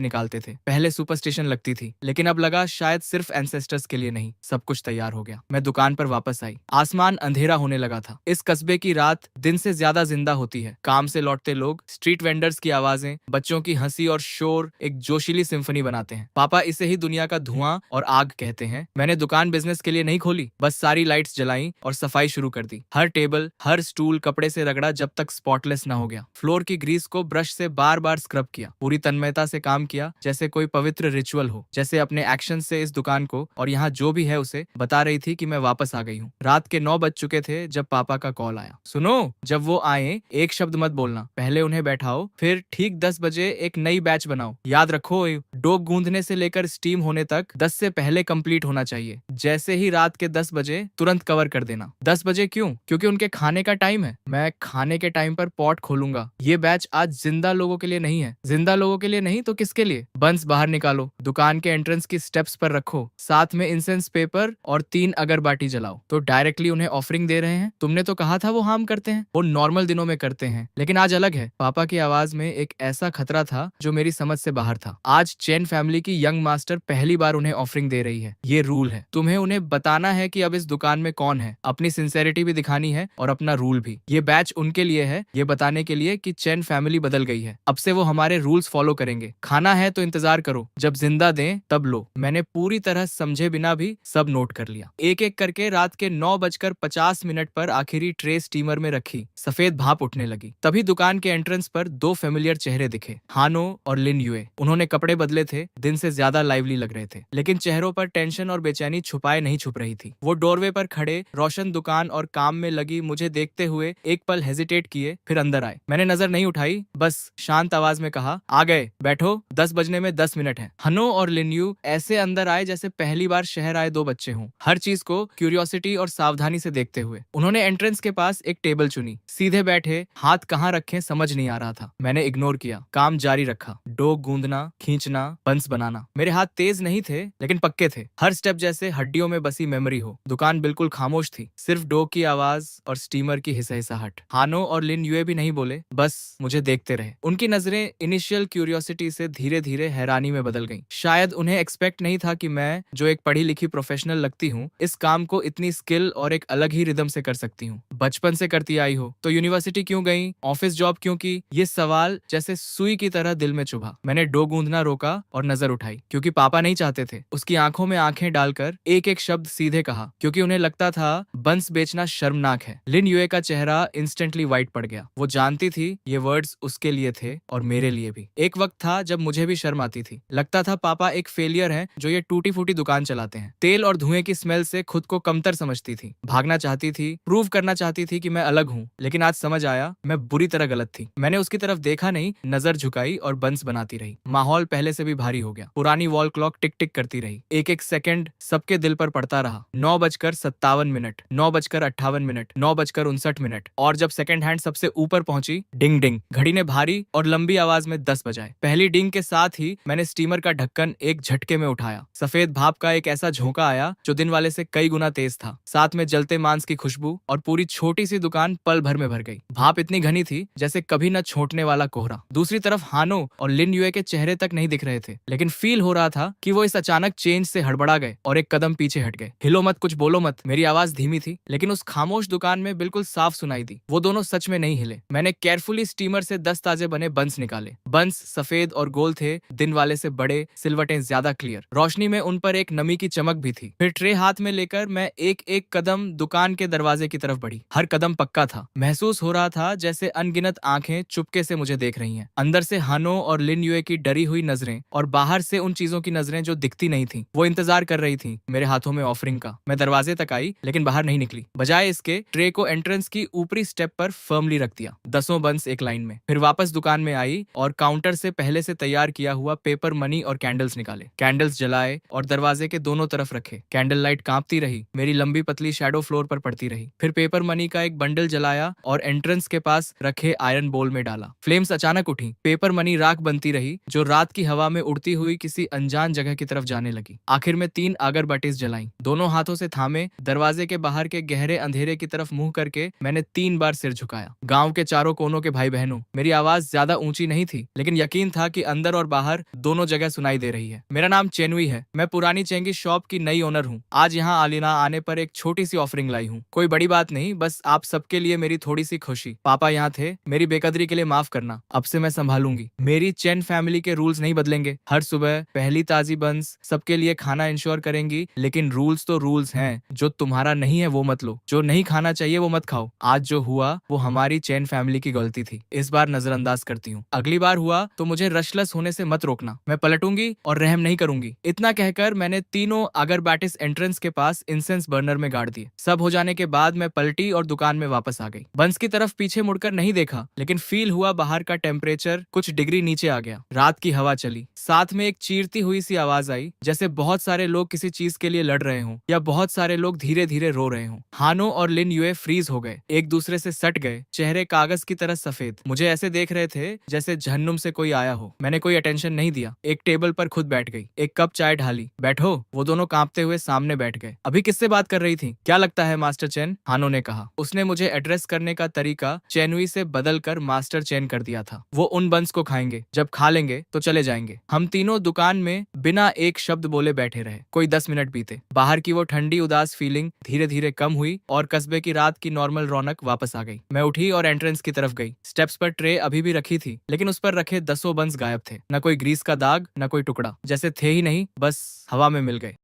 निकालते थे। पहले सुपरस्टिशन लगती थी लेकिन अब लगा शायद सिर्फ एंसेस्टर्स के लिए नहीं। सब कुछ तैयार हो गया। मैं दुकान पर वापस आई। आसमान अंधेरा होने लगा था। इस कस्बे की रात दिन से ज्यादा जिंदा होती है। काम से लौटते लोग, स्ट्रीट वेंडर्स की आवाजें, बच्चों की हंसी और शोर एक जोशीली सिम्फनी बनाते हैं। पापा इसे ही दुनिया का धुआं और आग कहते हैं। मैंने दुकान बिजनेस के लिए नहीं खोली, बस सारी लाइट्स जलाई और सफाई शुरू कर दी। हर टेबल, हर स्टूल कपड़े से रगड़ा जब तक स्पॉटलेस ना हो गया। फ्लोर की ग्रीस को ब्रश से बार बार स्क्रब किया। पूरी तन्मयता से काम किया, जैसे कोई पवित्र रिचुअल हो, जैसे अपने एक्शन से इस दुकान को और यहाँ जो भी है उसे बता रही थी कि मैं वापस आ गई हूँ। रात के 9 बज चुके थे जब पापा का कॉल आया। सुनो, जब वो आए एक शब्द मत बोलना, पहले उन्हें बैठाओ, फिर ठीक 10 बजे एक नई बैच बनाओ। याद रखो, डो गूंदने से लेकर स्टीम होने तक 10 से पहले कंप्लीट होना चाहिए। जैसे ही रात के 10 बजे तुरंत कवर कर देना। 10 बजे क्यों? क्योंकि उनके खाने का टाइम है। मैं खाने के टाइम पर पॉट खोलूंगा। ये बैच आज जिंदा लोगों के लिए नहीं है। जिंदा लोगों के लिए नहीं तो किसके लिए? बंस बाहर निकालो, दुकान के एंट्रेंस की स्टेप्स पर रखो, साथ में इंसेंस पेपर और 3 अगरबाती जलाओ। तो डायरेक्टली उन्हें ऑफरिंग दे रहे हैं? तुमने तो कहा था वो हार्म करते हैं। वो नॉर्मल दिनों में करते हैं, लेकिन आज अलग है। पापा की आवाज में एक ऐसा खतरा था जो मेरी समझ से बाहर था। आज चेन फैमिली की यंग मास्टर पहली बार उन्हें ऑफरिंग दे रही है। ये रूल है। तुम्हें उन्हें बताना है कि अब इस दुकान में कौन है। अपनी सिंसेरिटी भी दिखानी है और अपना रूल भी। ये बैच उनके लिए है, ये बताने के लिए कि चेन फैमिली बदल गई है। अब से वो हमारे रूल्स फॉलो करेंगे। खाना है तो इंतजार करो, जब जिंदा दें तब लो। मैंने पूरी तरह समझे बिना भी सब नोट कर लिया। एक एक करके रात के 9:50 पर आखिरी ट्रे स्टीमर में रखी। सफेद भाप उठने लगी। तभी दुकान के एंट्रेंस पर 2 फेमिलियर चेहरे दिखे, हानो और लिन यूए। उन्होंने कपड़े बदले थे, दिन से ज्यादा लाइवली लग रहे थे, लेकिन चेहरों पर टेंशन और बेचैनी छुपाए नहीं छुप रही थी। वो डोरवे पर खड़े, रोशन दुकान और काम में लगी मुझे देखते हुए एक पल हेजिटेट किए, फिर अंदर आए। मैंने नजर नहीं उठाई, बस शांत आवाज में कहा, आ गए, बैठो, 10 बजने में 10 मिनट है। हनो और लिन्यू ऐसे अंदर आए जैसे पहली बार शहर आए 2 बच्चे हों, हर चीज को क्यूरियोसिटी और सावधानी से देखते हुए। उन्होंने एंट्रेंस के पास एक टेबल चुनी, सीधे बैठे, हाथ कहाँ रखें समझ नहीं आ रहा था। मैंने इग्नोर किया, काम जारी रखा। डो गूंदना, खींचना, बंस बनाना। मेरे हाथ तेज नहीं थे लेकिन पक्के थे। हर स्टेप जैसे हड्डियों में बसी मेमोरी हो। दुकान बिल्कुल खामोश थी, सिर्फ डो की आवाज और स्टीमर की हिसहिसाहट। हानो और लिन यूए भी नहीं बोले, बस मुझे देखते रहे। उनकी नजरें इनिशियल क्यूरियोसिटी से धीरे धीरे हैरानी में बदल गईं। शायद उन्हें एक्सपेक्ट नहीं था कि मैं, जो एक पढ़ी लिखी प्रोफेशनल लगती हूँ, इस काम को इतनी स्किल और एक अलग ही रिदम से कर सकती हूँ। बचपन से करती आई हो तो यूनिवर्सिटी क्यों गई, ऑफिस जॉब क्यों की? ये सवाल जैसे सुई की तरह दिल में चुभा। मैंने डो गूंदना रोका और नजर उठाई, क्योंकि पापा नहीं चाहते थे। उसकी आंखों में आंखें डालकर एक एक शब्द सीधे कहा, क्योंकि उन्हें लगता था बंस बेचना शर्मनाक है। लिन यूए का चेहरा इंस्टेंटली व्हाइट पड़ गया। वो जानती थी ये वर्ड्स उसके लिए थे और मेरे लिए भी। एक वक्त था जब मुझे भी शर्म आती थी। लगता था पापा एक फेलियर है जो ये टूटी फूटी दुकान चलाते हैं। तेल और धुएं की स्मेल से खुद को कमतर समझती थी। भागना चाहती थी, प्रूव करना चाहती थी कि मैं अलग हूँ, लेकिन आज समझ आया मैं बुरी तरह गलत थी। मैंने उसकी तरफ देखा नहीं, नजर झुकाई और बंस बनाती रही। माहौल पहले से भी भारी हो गया। पुरानी वॉल क्लॉक टिक टिक करती रही। एक एक सेकंड सबके दिल पर पड़ता रहा। 9:57, 9:58, 9:59, और जब सेकंड हैंड सबसे ऊपर पहुंची, डिंग डिंग, घड़ी ने भारी और लंबी आवाज में 10 बजाए। पहली डिंग के साथ ही मैंने स्टीमर का ढक्कन एक झटके में उठाया। सफेद भाप का एक ऐसा झोंका आया जो दिन वाले से कई गुना तेज था, साथ में जलते मांस की खुशबू, और पूरी छोटी सी दुकान पल भर में भर गई। भाप इतनी घनी थी जैसे कभी न छोटने वाला कोहरा। दूसरी तरफ हानो और लिन यूए के चेहरे तक नहीं दिख रहे थे, लेकिन फील हो रहा था कि वो इस अचानक चेंज से हड़बड़ा गए और एक कदम पीछे हट गए। हिलो मत, कुछ बोलो मत। मेरी आवाज धीमी थी, लेकिन उस खामोश दुकान में बिल्कुल साफ सुनाई दी। वो दोनों सच में नहीं हिले। मैंने केयरफुली स्टीमर से 10 ताजे बने बंस निकाले। बंस सफेद और गोल थे, दिन वाले से बड़े, सिलवटें ज्यादा क्लियर। रोशनी में उन पर एक नमी की चमक भी थी। फिर ट्रे हाथ में लेकर मैं एक एक कदम दुकान के दरवाजे की तरफ बढ़ी। हर कदम पक्का था। महसूस हो रहा था जैसे अनगिनत आंखें चुपके से मुझे देख रही हैं। अंदर से हानो और लिन युए की डरी हुई नजरें और बाहर से उन चीजों की नजरें जो दिखती नहीं थी। वो इंतजार कर रही थी मेरे हाथों में ऑफरिंग का। मैं दरवाजे तक आई लेकिन बाहर नहीं निकली। बजाय इसके ट्रे को एंट्रेंस की ऊपरी स्टेप पर फर्मली रख दिया। 10 बंस एक लाइन में। फिर वापस दुकान में आई और काउंटर से पहले से तैयार किया हुआ पेपर मनी और कैंडल्स निकाले। कैंडल्स जलाए और दरवाजे के दोनों तरफ रखे। कैंडल लाइट कांपती रही, मेरी लंबी पतली शैडो फ्लोर पर पड़ती रही। फिर पेपर मनी का एक बंडल जलाया और एंट्रेंस के पास रखे आयरन बोल में डाला। फ्लेम्स अचानक उठी। पेपर मनी राख बनती रही जो रात की हवा में उड़ती हुई किसी अनजान जगह की तरफ जाने लगी। आखिर में 3 अगरबत्तीस जलाई। दोनों हाथों से थामे दरवाजे के बाहर के गहरे अंधेरे की तरफ मुंह करके मैंने 3 बार सिर झुकाया। गांव के चारों कोनों के भाई बहनों, मेरी आवाज ज्यादा ऊंची नहीं थी लेकिन यकीन था कि अंदर और बाहर दोनों जगह सुनाई दे रही है। मेरा नाम चेनुई है। मैं पुरानी चेंगी शॉप की नई ओनर हूँ। आज यहाँ आलिना आने पर एक छोटी सी ऑफरिंग लाई हूँ। कोई बड़ी बात नहीं, बस आप सबके लिए मेरी थोड़ी सी खुशी। पापा यहाँ थे, मेरी बेकदरी के लिए माफ करना। अब से मैं संभालूंगी। मेरी चेन फैमिली के रूल्स नहीं बदलेंगे। हर सुबह पहली ताजी बंस, सबके लिए खाना इंश्योर करेंगी, लेकिन रूल्स तो रूल्स हैं। जो तुम्हारा नहीं है वो मत लो, जो नहीं खाना चाहिए वो मत खाओ। आज जो हुआ वो हमारी चेन फैमिली की गलती थी। इस बार नजरअंदाज करती हूँ। अगली बार हुआ तो मुझे रशलस होने से मत रोकना। मैं पलटूंगी और रहम नहीं करूंगी। इतना कहकर मैंने तीनों अगरबैटिस एंट्रेंस के पास इंसेंस बर्नर में गाड़ दिए। सब हो जाने के बाद मैं पलटी और दुकान में वापस आ गई। बंस की तरफ पीछे मुड़कर नहीं देखा, लेकिन फील हुआ बाहर का टेम्परेचर कुछ डिग्री नीचे आ गया। रात की हवा चली, साथ में एक चीरती हुई सी आवाज आई, जैसे बहुत सारे लोग किसी चीज के लिए लड़ रहे हों या बहुत सारे लोग धीरे धीरे रो रहे हों। हानो और लिन युए फ्रीज हो गए, एक दूसरे से सट गए, चेहरे कागज की तरह सफेद। मुझे ऐसे देख रहे थे जैसे जहन्नुम से कोई आया हो। मैंने कोई अटेंशन नहीं दिया। एक टेबल पर खुद बैठ गई, एक कप चाय ढाली। बैठो। वो दोनों कांपते हुए सामने बैठ गए। अभी किससे बात कर रही थी? क्या लगता है मास्टर चेन? हानो ने कहा। उसने मुझे एड्रेस करने का तरीका चेनुई से बदल कर मास्टर चेन कर दिया था। वो उन बंस को खाएंगे, जब खा लेंगे तो चले जाएंगे। हम तीनों दुकान में बिना एक शब्द बोले बैठे रहे। कोई 10 मिनट बीते। बाहर की वो ठंडी उदास फीलिंग धीरे धीरे कम हुई और कस्बे की रात की नॉर्मल रौनक वापस आ गई। मैं उठी और एंट्रेंस की तरफ गई। स्टेप्स पर ट्रे अभी भी रखी थी, लेकिन उस पर रखे 10 बंस गायब थे। न कोई ग्रीस का दाग, न कोई टुकड़ा, जैसे थे ही नहीं, बस हवा में मिल गए।